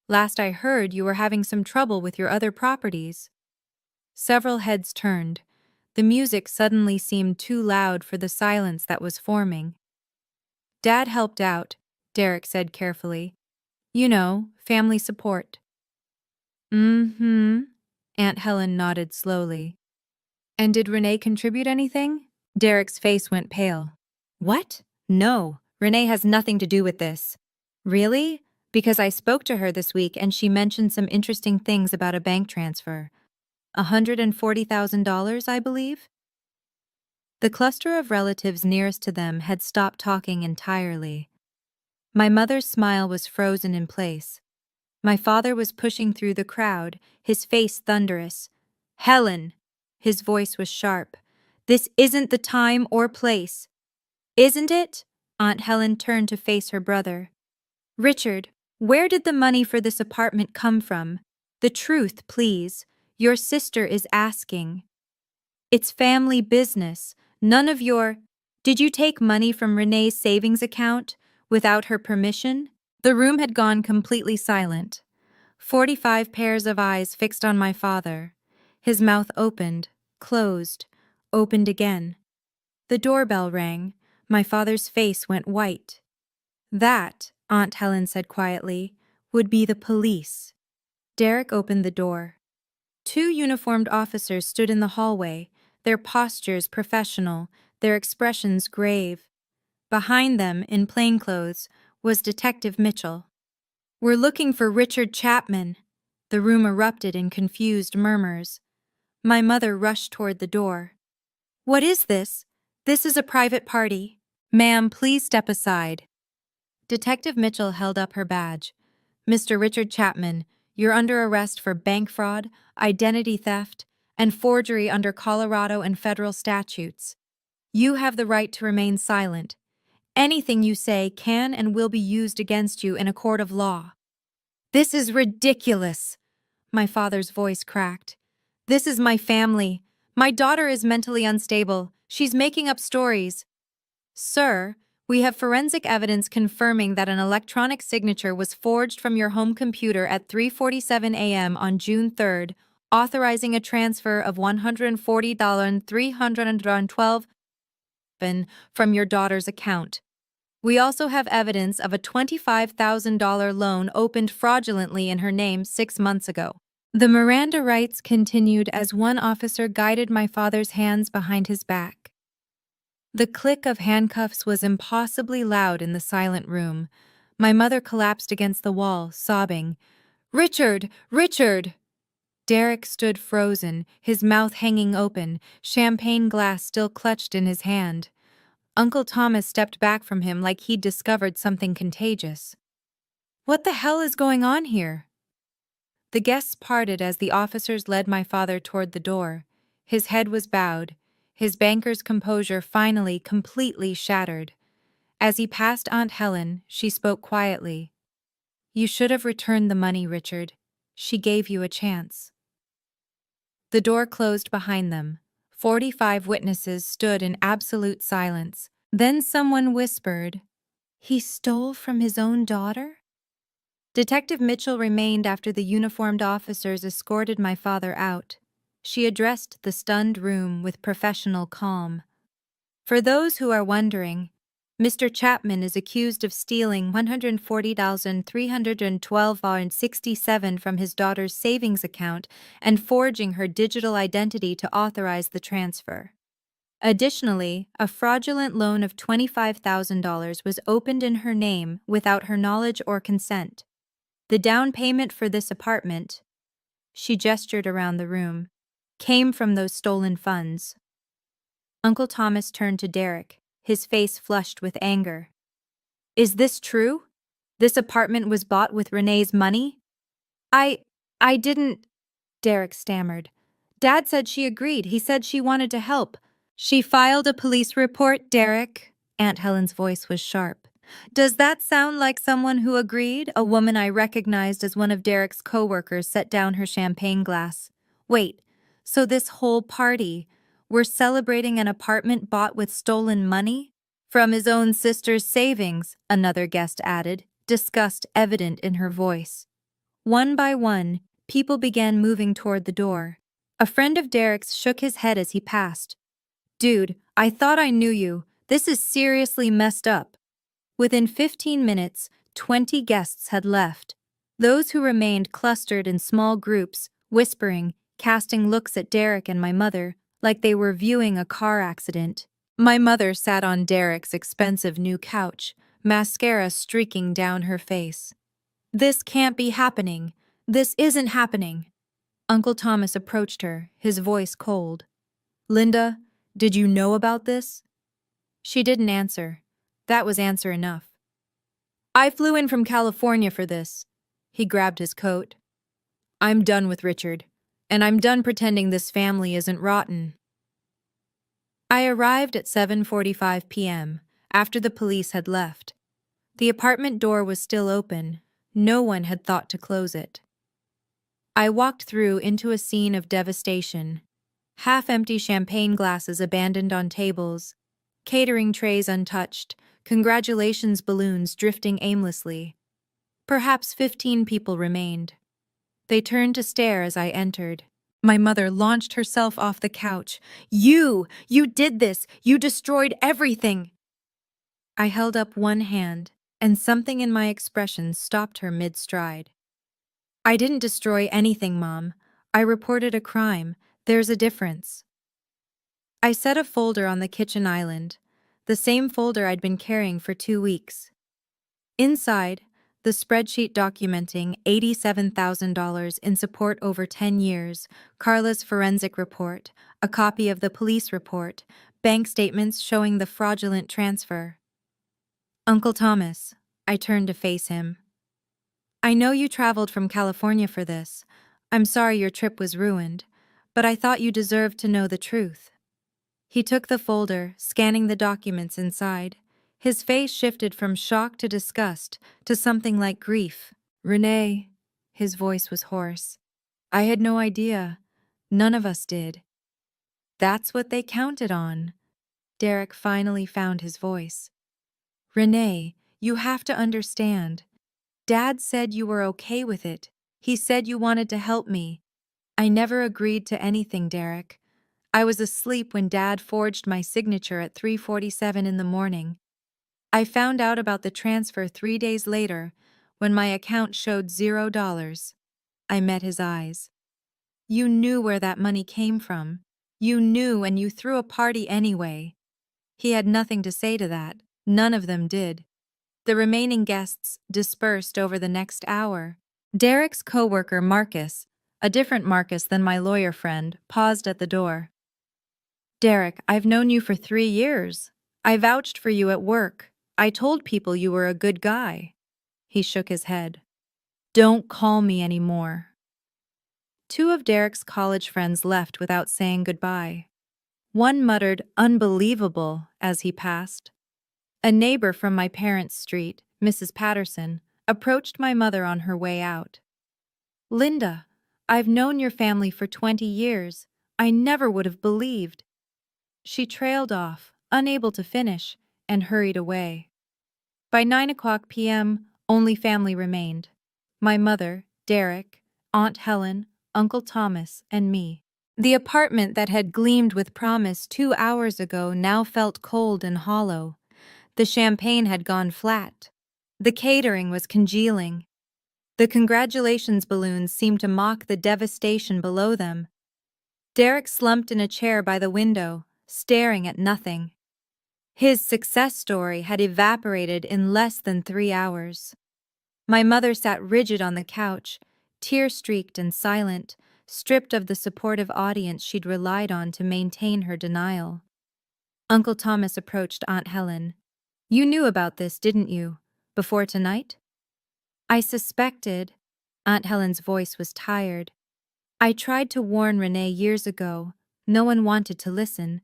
Last I heard, you were having some trouble with your other properties." Several heads turned. The music suddenly seemed too loud for the silence that was forming. "Dad helped out," Derek said carefully. "You know, family support." "Mm-hmm." Aunt Helen nodded slowly. And did Renee contribute anything? Derek's face went pale. What? No, Renee has nothing to do with this. Really? Because I spoke to her this week and she mentioned some interesting things about a bank transfer. $140,000, I believe? The cluster of relatives nearest to them had stopped talking entirely. My mother's smile was frozen in place. My father was pushing through the crowd, his face thunderous. Helen! His voice was sharp. This isn't the time or place. Isn't it? Aunt Helen turned to face her brother. Richard, where did the money for this apartment come from? The truth, please. Your sister is asking. It's family business. None of your... Did you take money from Renee's savings account without her permission? The room had gone completely silent. 45 pairs of eyes fixed on my father. His mouth opened, closed, opened again. The doorbell rang. My father's face went white. That, Aunt Helen said quietly, would be the police. Derek opened the door. 2 uniformed officers stood in the hallway, their postures professional, their expressions grave. Behind them, in plainclothes, was Detective Mitchell. We're looking for Richard Chapman. The room erupted in confused murmurs. My mother rushed toward the door. What is this? This is a private party. Ma'am, please step aside. Detective Mitchell held up her badge. Mr. Richard Chapman, you're under arrest for bank fraud, identity theft, and forgery under Colorado and federal statutes. You have the right to remain silent. Anything you say can and will be used against you in a court of law. This is ridiculous. My father's voice cracked. This is my family. My daughter is mentally unstable. She's making up stories. Sir, we have forensic evidence confirming that an electronic signature was forged from your home computer at 3:47 a.m. on June 3rd, authorizing a transfer of $140,312 from your daughter's account. We also have evidence of a $25,000 loan opened fraudulently in her name 6 months ago. The Miranda rights continued as one officer guided my father's hands behind his back. The click of handcuffs was impossibly loud in the silent room. My mother collapsed against the wall, sobbing, "Richard! Richard!" Derek stood frozen, his mouth hanging open, champagne glass still clutched in his hand. Uncle Thomas stepped back from him like he'd discovered something contagious. What the hell is going on here? The guests parted as the officers led my father toward the door. His head was bowed, his banker's composure finally completely shattered. As he passed Aunt Helen, she spoke quietly. You should have returned the money, Richard. She gave you a chance. The door closed behind them. 45 witnesses stood in absolute silence. Then someone whispered, "He stole from his own daughter?" Detective Mitchell remained after the uniformed officers escorted my father out. She addressed the stunned room with professional calm. For those who are wondering, Mr. Chapman is accused of stealing $140,312.67 from his daughter's savings account and forging her digital identity to authorize the transfer. Additionally, a fraudulent loan of $25,000 was opened in her name without her knowledge or consent. The down payment for this apartment, she gestured around the room, came from those stolen funds. Uncle Thomas turned to Derek, his face flushed with anger. Is this true? This apartment was bought with Renee's money? I didn't, Derek stammered. Dad said she agreed. He said she wanted to help. She filed a police report, Derek. Aunt Helen's voice was sharp. Does that sound like someone who agreed? A woman I recognized as one of Derek's co-workers set down her champagne glass. Wait, so this whole party, we're celebrating an apartment bought with stolen money? From his own sister's savings, another guest added, disgust evident in her voice. One by one, people began moving toward the door. A friend of Derek's shook his head as he passed. Dude, I thought I knew you. This is seriously messed up. Within 15 minutes, 20 guests had left. Those who remained clustered in small groups, whispering, casting looks at Derek and my mother like they were viewing a car accident. My mother sat on Derek's expensive new couch, mascara streaking down her face. "This can't be happening. This isn't happening." Uncle Thomas approached her, his voice cold. "Linda, did you know about this?" She didn't answer. That was answer enough. "I flew in from California for this." He grabbed his coat. "I'm done with Richard, and I'm done pretending this family isn't rotten." I arrived at 7:45 p.m., after the police had left. The apartment door was still open. No one had thought to close it. I walked through into a scene of devastation. Half-empty champagne glasses abandoned on tables, catering trays untouched, congratulations balloons drifting aimlessly. Perhaps 15 people remained. They turned to stare as I entered. My mother launched herself off the couch. You did this! You destroyed everything!" I held up one hand, and something in my expression stopped her mid-stride. "I didn't destroy anything, Mom. I reported a crime. There's a difference." I set a folder on the kitchen island, the same folder I'd been carrying for 2 weeks. Inside, the spreadsheet documenting $87,000 in support over 10 years, Carla's forensic report, a copy of the police report, bank statements showing the fraudulent transfer. "Uncle Thomas," I turned to face him. "I know you traveled from California for this. I'm sorry your trip was ruined, but I thought you deserved to know the truth." He took the folder, scanning the documents inside. His face shifted from shock to disgust to something like grief. "Renee," his voice was hoarse. "I had no idea. None of us did." "That's what they counted on." Derek finally found his voice. "Renee, you have to understand. Dad said you were okay with it. He said you wanted to help me. I never agreed to anything, Derek. I was asleep when Dad forged my signature at 3:47 in the morning. I found out about the transfer 3 days later, when my account showed $0. I met his eyes. "You knew where that money came from. You knew, and you threw a party anyway." He had nothing to say to that. None of them did. The remaining guests dispersed over the next hour. Derek's coworker, Marcus, a different Marcus than my lawyer friend, paused at the door. "Derek, I've known you for 3 years. I vouched for you at work. I told people you were a good guy." He shook his head. "Don't call me anymore." 2 of Derek's college friends left without saying goodbye. One muttered, "Unbelievable," as he passed. A neighbor from my parents' street, Mrs. Patterson, approached my mother on her way out. "Linda, I've known your family for 20 years. I never would have believed." She trailed off, unable to finish, and hurried away. By 9:00 p.m., only family remained. My mother, Derek, Aunt Helen, Uncle Thomas, and me. The apartment that had gleamed with promise 2 hours ago now felt cold and hollow. The champagne had gone flat. The catering was congealing. The congratulations balloons seemed to mock the devastation below them. Derek slumped in a chair by the window, staring at nothing. His success story had evaporated in less than 3 hours. My mother sat rigid on the couch, tear-streaked and silent, stripped of the supportive audience she'd relied on to maintain her denial. Uncle Thomas approached Aunt Helen. "You knew about this, didn't you? Before tonight?" "I suspected." Aunt Helen's voice was tired. "I tried to warn Renee years ago. No one wanted to listen."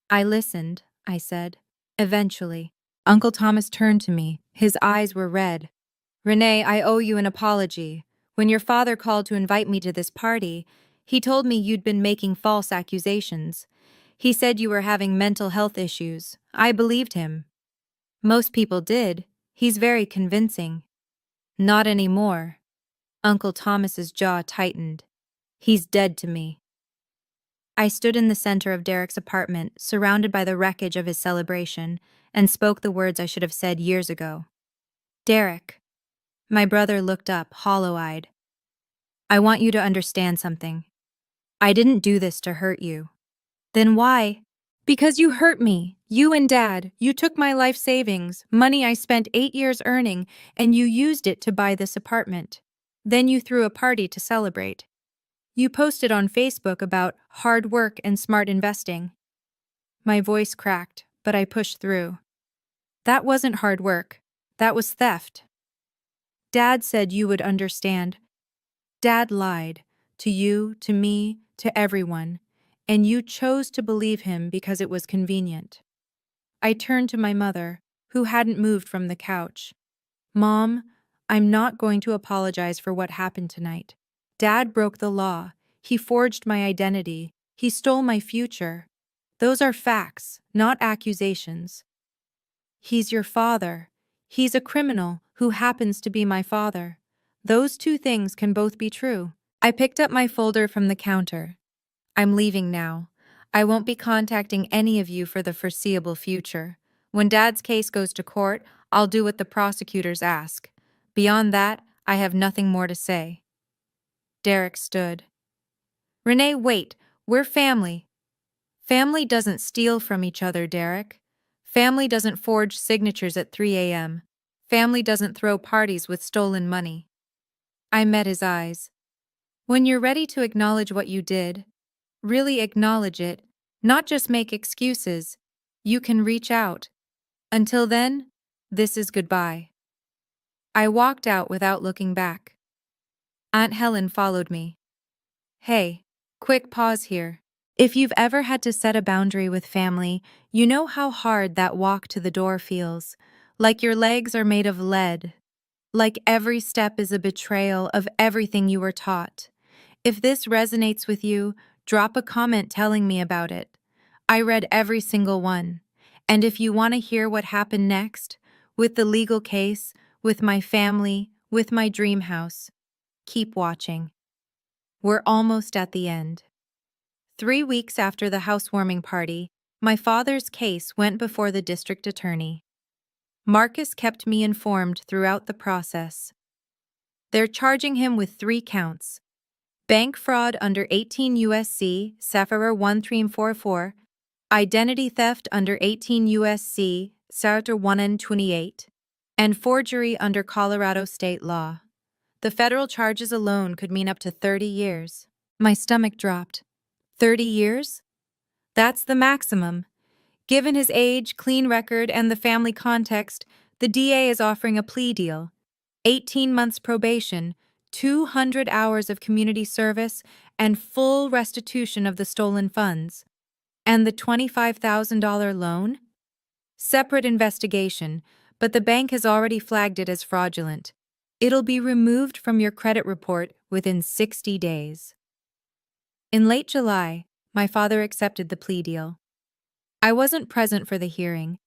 "I listened," I said. "Eventually." Uncle Thomas turned to me. His eyes were red. "Renee, I owe you an apology. When your father called to invite me to this party, he told me you'd been making false accusations. He said you were having mental health issues. I believed him. Most people did. He's very convincing." "Not anymore." Uncle Thomas's jaw tightened. "He's dead to me." I stood in the center of Derek's apartment, surrounded by the wreckage of his celebration, and spoke the words I should have said years ago. "Derek." My brother looked up, hollow-eyed. "I want you to understand something. I didn't do this to hurt you. Then why? Because you hurt me. You and Dad. You took my life savings, money I spent 8 years earning, and you used it to buy this apartment. Then you threw a party to celebrate. You posted on Facebook about hard work and smart investing. My voice cracked, but I pushed through. That wasn't hard work. That was theft. Dad said you would understand. Dad lied. To you, to me, to everyone. And you chose to believe him because it was convenient. I turned to my mother, who hadn't moved from the couch. Mom, I'm not going to apologize for what happened tonight. Dad broke the law. He forged my identity. He stole my future. Those are facts, not accusations. He's your father. He's a criminal who happens to be my father. Those two things can both be true. I picked up my folder from the counter. I'm leaving now. I won't be contacting any of you for the foreseeable future. When Dad's case goes to court, I'll do what the prosecutors ask. Beyond that, I have nothing more to say. Derek stood. Renee, wait. We're family. Family doesn't steal from each other, Derek. Family doesn't forge signatures at 3 a.m. Family doesn't throw parties with stolen money. I met his eyes. When you're ready to acknowledge what you did, really acknowledge it, not just make excuses, you can reach out. Until then, this is goodbye. I walked out without looking back. Aunt Helen followed me. Hey, quick pause here. If you've ever had to set a boundary with family, you know how hard that walk to the door feels. Like your legs are made of lead. Like every step is a betrayal of everything you were taught. If this resonates with you, drop a comment telling me about it. I read every single one. And if you want to hear what happened next, with the legal case, with my family, with my dream house, keep watching. We're almost at the end. 3 weeks after the housewarming party, my father's case went before the district attorney. Marcus kept me informed throughout the process. They're charging him with 3 counts. Bank fraud under 18 U.S.C. Sapphire 1344, identity theft under 18 U.S.C. Sartor 1N28, and forgery under Colorado state law. The federal charges alone could mean up to 30 years. My stomach dropped. 30 years? That's the maximum. Given his age, clean record, and the family context, the DA is offering a plea deal. 18 months probation, 200 hours of community service, and full restitution of the stolen funds. And the $25,000 loan? Separate investigation, but the bank has already flagged it as fraudulent. It'll be removed from your credit report within 60 days. In late July, my father accepted the plea deal. I wasn't present for the hearing.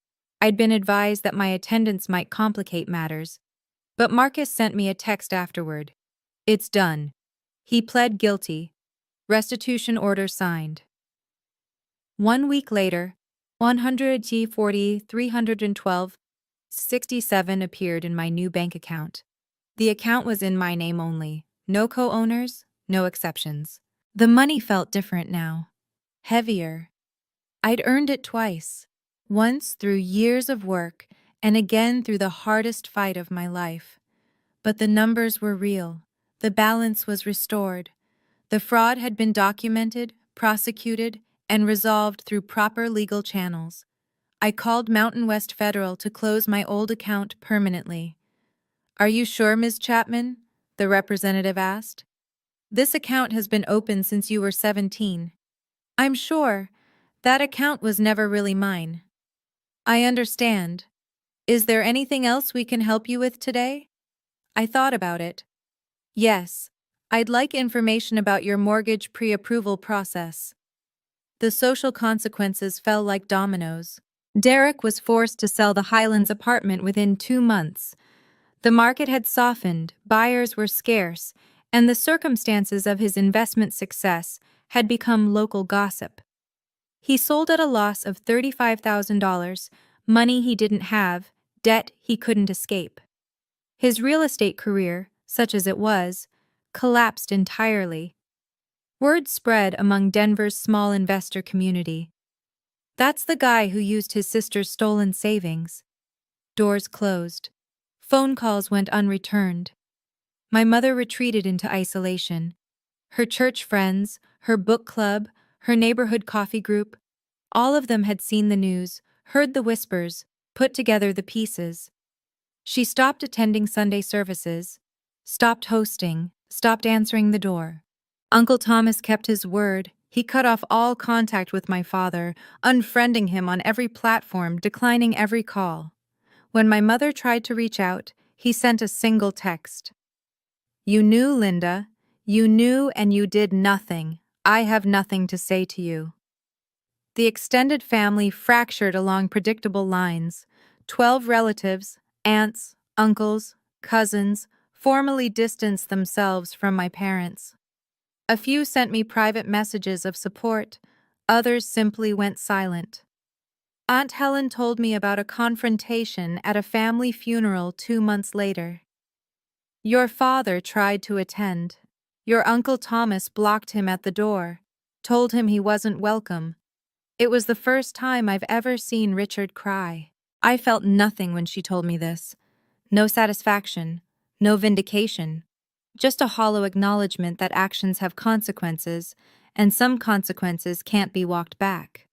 I'd been advised that my attendance might complicate matters, but Marcus sent me a text afterward. It's done. He pled guilty. Restitution order signed. 1 week later, 100G40 312.67 appeared in my new bank account. The account was in my name only. No co-owners, no exceptions. The money felt different now. Heavier. I'd earned it twice. Once through years of work, and again through the hardest fight of my life. But the numbers were real. The balance was restored. The fraud had been documented, prosecuted, and resolved through proper legal channels. I called Mountain West Federal to close my old account permanently. Are you sure, Ms. Chapman? The representative asked. This account has been open since you were 17. I'm sure. That account was never really mine. I understand. Is there anything else we can help you with today? I thought about it. Yes, I'd like information about your mortgage pre-approval process. The social consequences fell like dominoes. Derek was forced to sell the Highlands apartment within 2 months. The market had softened, buyers were scarce, and the circumstances of his investment success had become local gossip. He sold at a loss of $35,000, money he didn't have, debt he couldn't escape. His real estate career, such as it was, collapsed entirely. Word spread among Denver's small investor community. That's the guy who used his sister's stolen savings. Doors closed. Phone calls went unreturned. My mother retreated into isolation. Her church friends, her book club, her neighborhood coffee group, all of them had seen the news, heard the whispers, put together the pieces. She stopped attending Sunday services, stopped hosting, stopped answering the door. Uncle Thomas kept his word. He cut off all contact with my father, unfriending him on every platform, declining every call. When my mother tried to reach out, he sent a single text. "You knew, Linda. You knew and you did nothing. I have nothing to say to you." The extended family fractured along predictable lines. 12 relatives, aunts, uncles, cousins, formally distanced themselves from my parents. A few sent me private messages of support, others simply went silent. Aunt Helen told me about a confrontation at a family funeral 2 months later. Your father tried to attend. Your Uncle Thomas blocked him at the door, told him he wasn't welcome. It was the first time I've ever seen Richard cry. I felt nothing when she told me this. No satisfaction, no vindication, just a hollow acknowledgement that actions have consequences, and some consequences can't be walked back.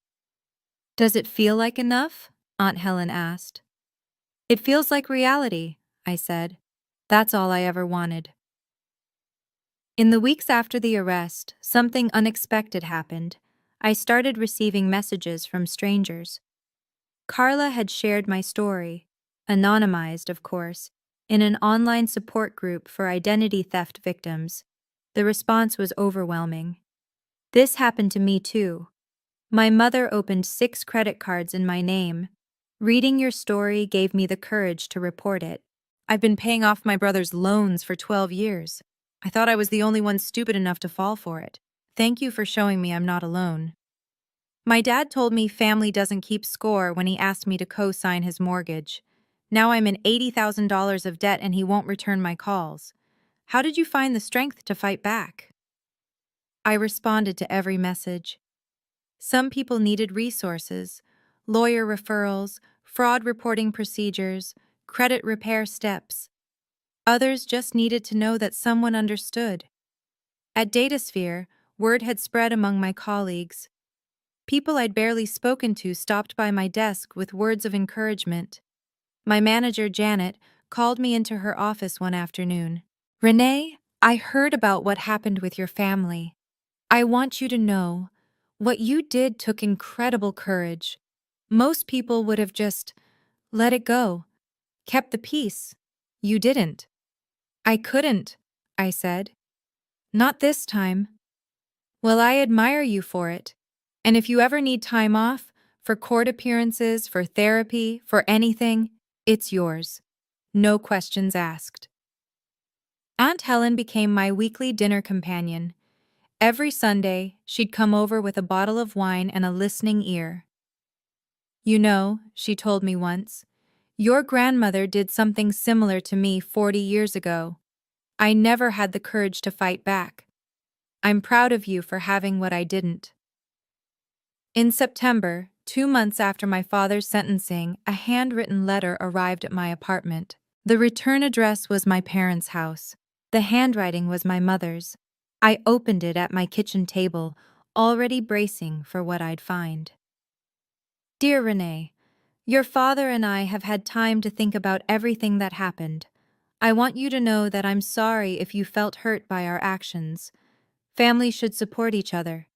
Does it feel like enough? Aunt Helen asked. It feels like reality, I said. That's all I ever wanted. In the weeks after the arrest, something unexpected happened. I started receiving messages from strangers. Carla had shared my story, anonymized, of course, in an online support group for identity theft victims. The response was overwhelming. This happened to me too. My mother opened 6 credit cards in my name. Reading your story gave me the courage to report it. I've been paying off my brother's loans for 12 years. I thought I was the only one stupid enough to fall for it. Thank you for showing me I'm not alone. My dad told me family doesn't keep score when he asked me to co-sign his mortgage. Now I'm in $80,000 of debt and he won't return my calls. How did you find the strength to fight back? I responded to every message. Some people needed resources, lawyer referrals, fraud reporting procedures, credit repair steps. Others just needed to know that someone understood. At Datasphere, word had spread among my colleagues. People I'd barely spoken to stopped by my desk with words of encouragement. My manager, Janet, called me into her office one afternoon. "Renee, I heard about what happened with your family. I want you to know, what you did took incredible courage. Most people would have just let it go, kept the peace. You didn't." "I couldn't," I said. "Not this time." "Well, I admire you for it. And if you ever need time off, for court appearances, for therapy, for anything, it's yours. No questions asked." Aunt Helen became my weekly dinner companion. Every Sunday, she'd come over with a bottle of wine and a listening ear. "You know," she told me once, "your grandmother did something similar to me 40 years ago. I never had the courage to fight back. I'm proud of you for having what I didn't." In September, 2 months after my father's sentencing, a handwritten letter arrived at my apartment. The return address was my parents' house. The handwriting was my mother's. I opened it at my kitchen table, already bracing for what I'd find. "Dear Renee, your father and I have had time to think about everything that happened. I want you to know that I'm sorry if you felt hurt by our actions. Families should support each other.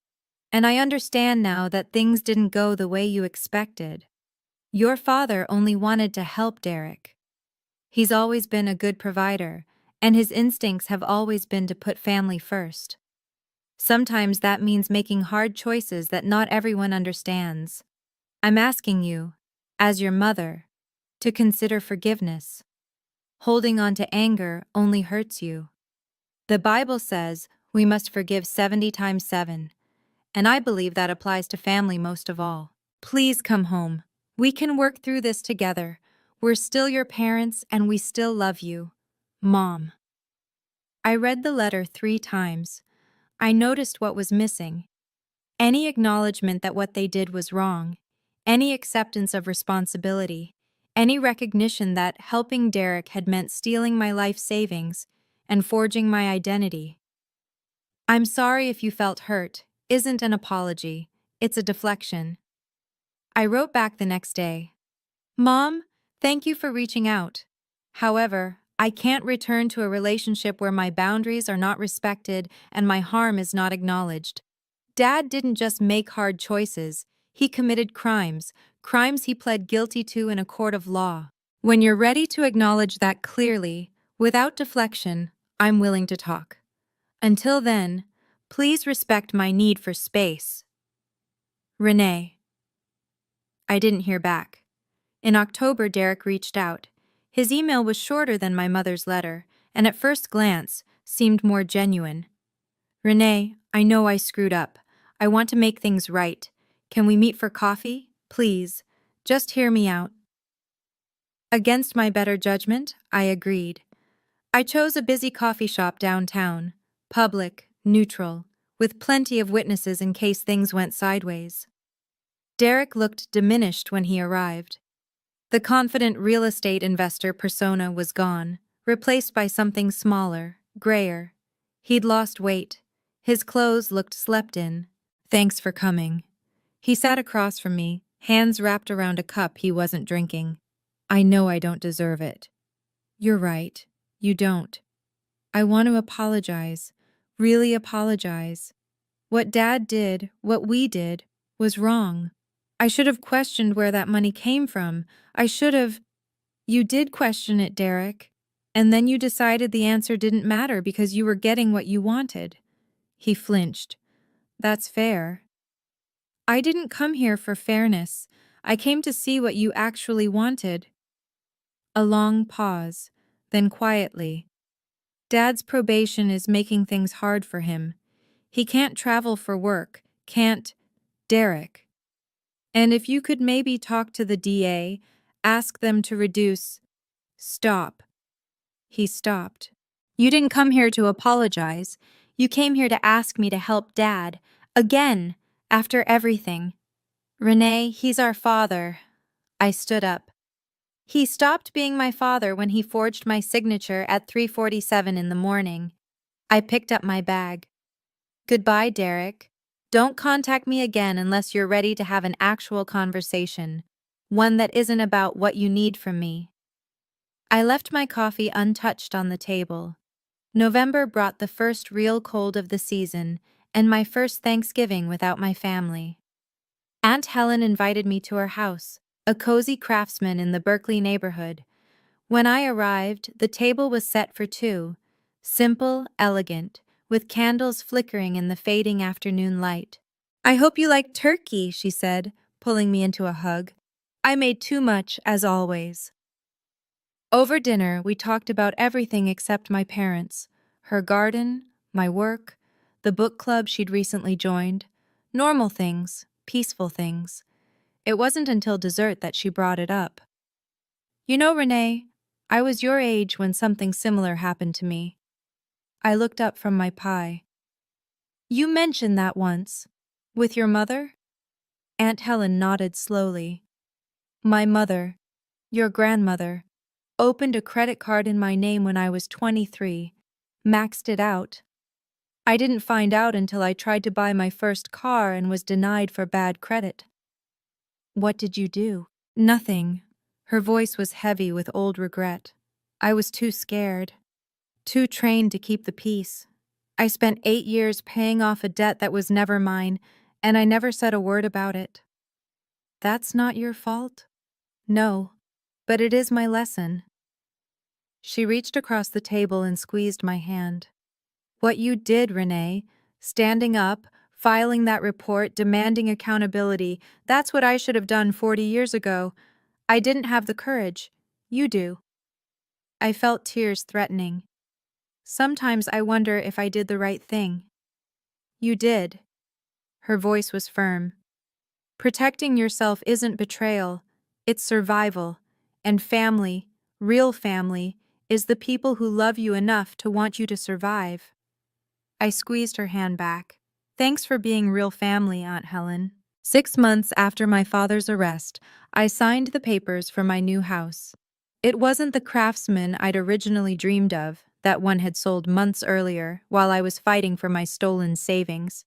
And I understand now that things didn't go the way you expected. Your father only wanted to help Derek. He's always been a good provider, and his instincts have always been to put family first. Sometimes that means making hard choices that not everyone understands. I'm asking you, as your mother, to consider forgiveness. Holding on to anger only hurts you. The Bible says we must forgive 70 times 7, and I believe that applies to family most of all. Please come home. We can work through this together. We're still your parents and we still love you. Mom." I read the letter 3 times. I noticed what was missing. Any acknowledgement that what they did was wrong, any acceptance of responsibility, any recognition that helping Derek had meant stealing my life savings and forging my identity. "I'm sorry if you felt hurt" isn't an apology, it's a deflection. I wrote back the next day. "Mom, thank you for reaching out. However, I can't return to a relationship where my boundaries are not respected and my harm is not acknowledged. Dad didn't just make hard choices, he committed crimes, crimes he pled guilty to in a court of law. When you're ready to acknowledge that clearly, without deflection, I'm willing to talk. Until then, please respect my need for space. Renee." I didn't hear back. In October, Derek reached out. His email was shorter than my mother's letter, and at first glance, seemed more genuine. "Renee, I know I screwed up. I want to make things right. Can we meet for coffee? Please. Just hear me out." Against my better judgment, I agreed. I chose a busy coffee shop downtown, public, neutral, with plenty of witnesses in case things went sideways. Derek looked diminished when he arrived. The confident real estate investor persona was gone, replaced by something smaller, grayer. He'd lost weight. His clothes looked slept in. "Thanks for coming." He sat across from me, hands wrapped around a cup he wasn't drinking. "I know I don't deserve it." "You're right. You don't. I want to apologize. Really apologize. What Dad did, what we did, was wrong. I should have questioned where that money came from. I should have—" "You did question it, Derek. And then you decided the answer didn't matter because you were getting what you wanted." He flinched. "That's fair." "I didn't come here for fairness. I came to see what you actually wanted." A long pause, then quietly. "Dad's probation is making things hard for him. He can't travel for work, can't—" "Derek. And if you could maybe talk to the DA, ask them to reduce—" "Stop." He stopped. "You didn't come here to apologize. You came here to ask me to help Dad. Again, after everything." "Renee, he's our father." I stood up. "He stopped being my father when he forged my signature at 3:47 in the morning." I picked up my bag. "Goodbye, Derek. Don't contact me again unless you're ready to have an actual conversation, one that isn't about what you need from me." I left my coffee untouched on the table. November brought the first real cold of the season and my first Thanksgiving without my family. Aunt Helen invited me to her house, a cozy craftsman in the Berkeley neighborhood. When I arrived, the table was set for two, simple, elegant, with candles flickering in the fading afternoon light. "I hope you like turkey," she said, pulling me into a hug. "I made too much, as always." Over dinner, we talked about everything except my parents, her garden, my work, the book club she'd recently joined. Normal things, peaceful things. It wasn't until dessert that she brought it up. "You know, Renee, I was your age when something similar happened to me." I looked up from my pie. "You mentioned that once. With your mother?" Aunt Helen nodded slowly. "My mother, your grandmother, opened a credit card in my name when I was 23, maxed it out. I didn't find out until I tried to buy my first car and was denied for bad credit." "What did you do?" "Nothing." Her voice was heavy with old regret. "I was too scared. Too trained to keep the peace. I spent 8 years paying off a debt that was never mine, and I never said a word about it." "That's not your fault?" "No, but it is my lesson." She reached across the table and squeezed my hand. "What you did, Renee, standing up, filing that report, demanding accountability, that's what I should have done 40 years ago. I didn't have the courage. You do." I felt tears threatening. "Sometimes I wonder if I did the right thing." "You did." Her voice was firm. "Protecting yourself isn't betrayal, it's survival. And family, real family, is the people who love you enough to want you to survive." I squeezed her hand back. Thanks for being real family, Aunt Helen. 6 months after my father's arrest, I signed the papers for my new house. It wasn't the craftsman I'd originally dreamed of, that one had sold months earlier while I was fighting for my stolen savings.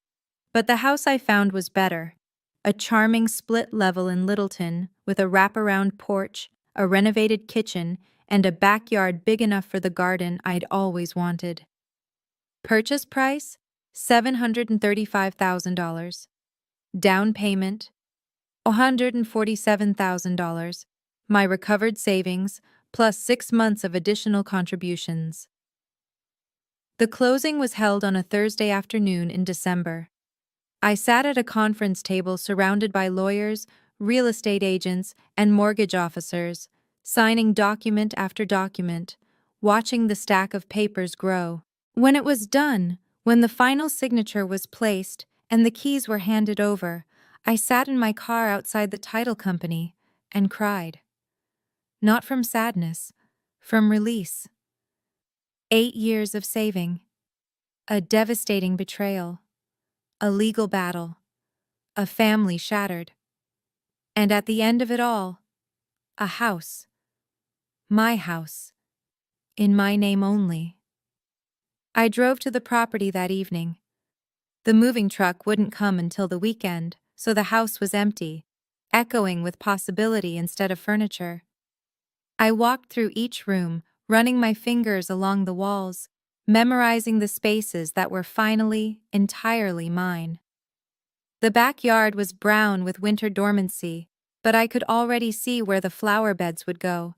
But the house I found was better. A charming split level in Littleton with a wraparound porch, a renovated kitchen, and a backyard big enough for the garden I'd always wanted. Purchase price? $735,000. Down payment? $147,000. My recovered savings, plus 6 months of additional contributions. The closing was held on a Thursday afternoon in December. I sat at a conference table surrounded by lawyers, real estate agents, and mortgage officers, signing document after document, watching the stack of papers grow. When it was done, when the final signature was placed and the keys were handed over, I sat in my car outside the title company and cried. Not from sadness, from release. 8 years of saving. A devastating betrayal. A legal battle. A family shattered. And at the end of it all, a house. My house. In my name only. I drove to the property that evening. The moving truck wouldn't come until the weekend, so the house was empty, echoing with possibility instead of furniture. I walked through each room, running my fingers along the walls, memorizing the spaces that were finally, entirely mine. The backyard was brown with winter dormancy, but I could already see where the flower beds would go,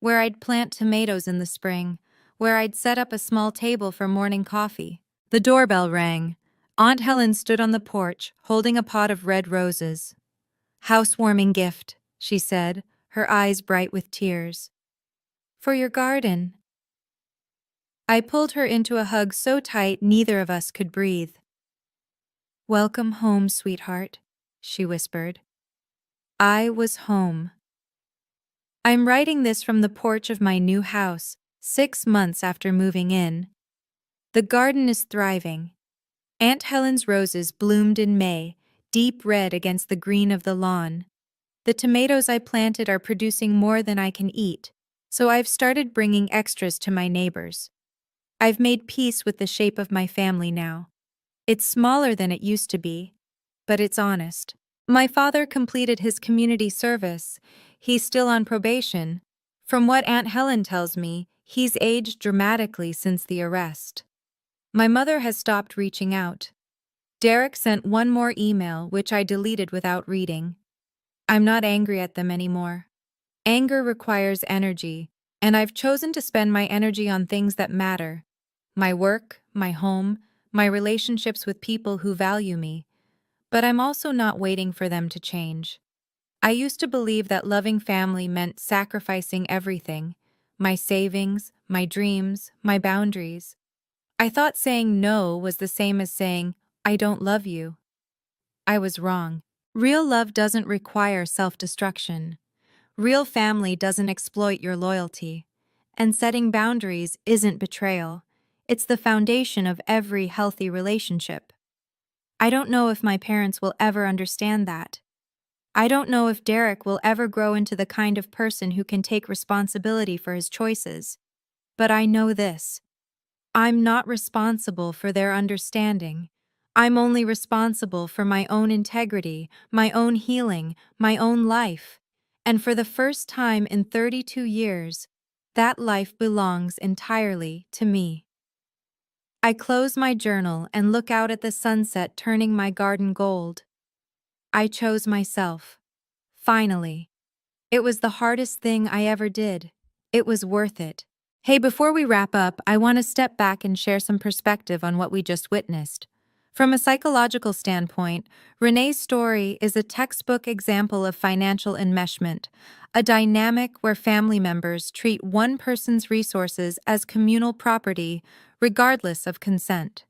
where I'd plant tomatoes in the spring, where I'd set up a small table for morning coffee. The doorbell rang. Aunt Helen stood on the porch, holding a pot of red roses. "Housewarming gift," she said, her eyes bright with tears. "For your garden." I pulled her into a hug so tight neither of us could breathe. "Welcome home, sweetheart," she whispered. I was home. I'm writing this from the porch of my new house, 6 months after moving in. The garden is thriving. Aunt Helen's roses bloomed in May, deep red against the green of the lawn. The tomatoes I planted are producing more than I can eat, so I've started bringing extras to my neighbors. I've made peace with the shape of my family now. It's smaller than it used to be, but it's honest. My father completed his community service. He's still on probation. From what Aunt Helen tells me, he's aged dramatically since the arrest. My mother has stopped reaching out. Derek sent one more email, which I deleted without reading. I'm not angry at them anymore. Anger requires energy, and I've chosen to spend my energy on things that matter. My work, my home, my relationships with people who value me. But I'm also not waiting for them to change. I used to believe that loving family meant sacrificing everything, my savings, my dreams, my boundaries. I thought saying no was the same as saying, I don't love you. I was wrong. Real love doesn't require self-destruction. Real family doesn't exploit your loyalty. And setting boundaries isn't betrayal. It's the foundation of every healthy relationship. I don't know if my parents will ever understand that. I don't know if Derek will ever grow into the kind of person who can take responsibility for his choices. But I know this. I'm not responsible for their understanding. I'm only responsible for my own integrity, my own healing, my own life. And for the first time in 32 years, that life belongs entirely to me. I close my journal and look out at the sunset turning my garden gold. I chose myself. Finally. It was the hardest thing I ever did. It was worth it. Hey, before we wrap up, I want to step back and share some perspective on what we just witnessed. From a psychological standpoint, Renee's story is a textbook example of financial enmeshment, a dynamic where family members treat one person's resources as communal property, regardless of consent.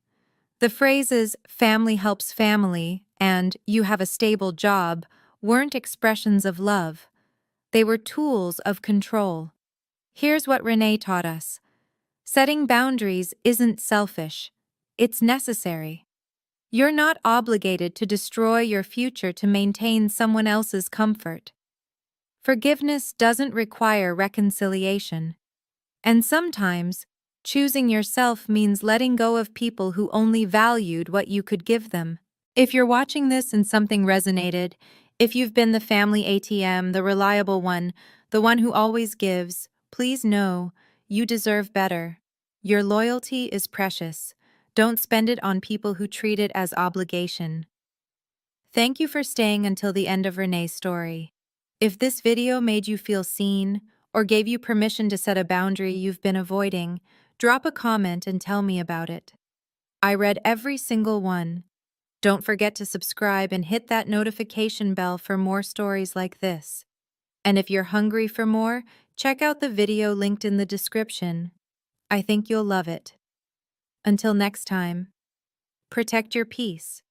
The phrases "family helps family" and "you have a stable job" weren't expressions of love. They were tools of control. Here's what Renee taught us. Setting boundaries isn't selfish. It's necessary. You're not obligated to destroy your future to maintain someone else's comfort. Forgiveness doesn't require reconciliation. And sometimes, choosing yourself means letting go of people who only valued what you could give them. If you're watching this and something resonated, if you've been the family ATM, the reliable one, the one who always gives, please know you deserve better. Your loyalty is precious. Don't spend it on people who treat it as obligation. Thank you for staying until the end of Renee's story. If this video made you feel seen or gave you permission to set a boundary you've been avoiding, drop a comment and tell me about it. I read every single one. Don't forget to subscribe and hit that notification bell for more stories like this. And if you're hungry for more, check out the video linked in the description. I think you'll love it. Until next time, protect your peace.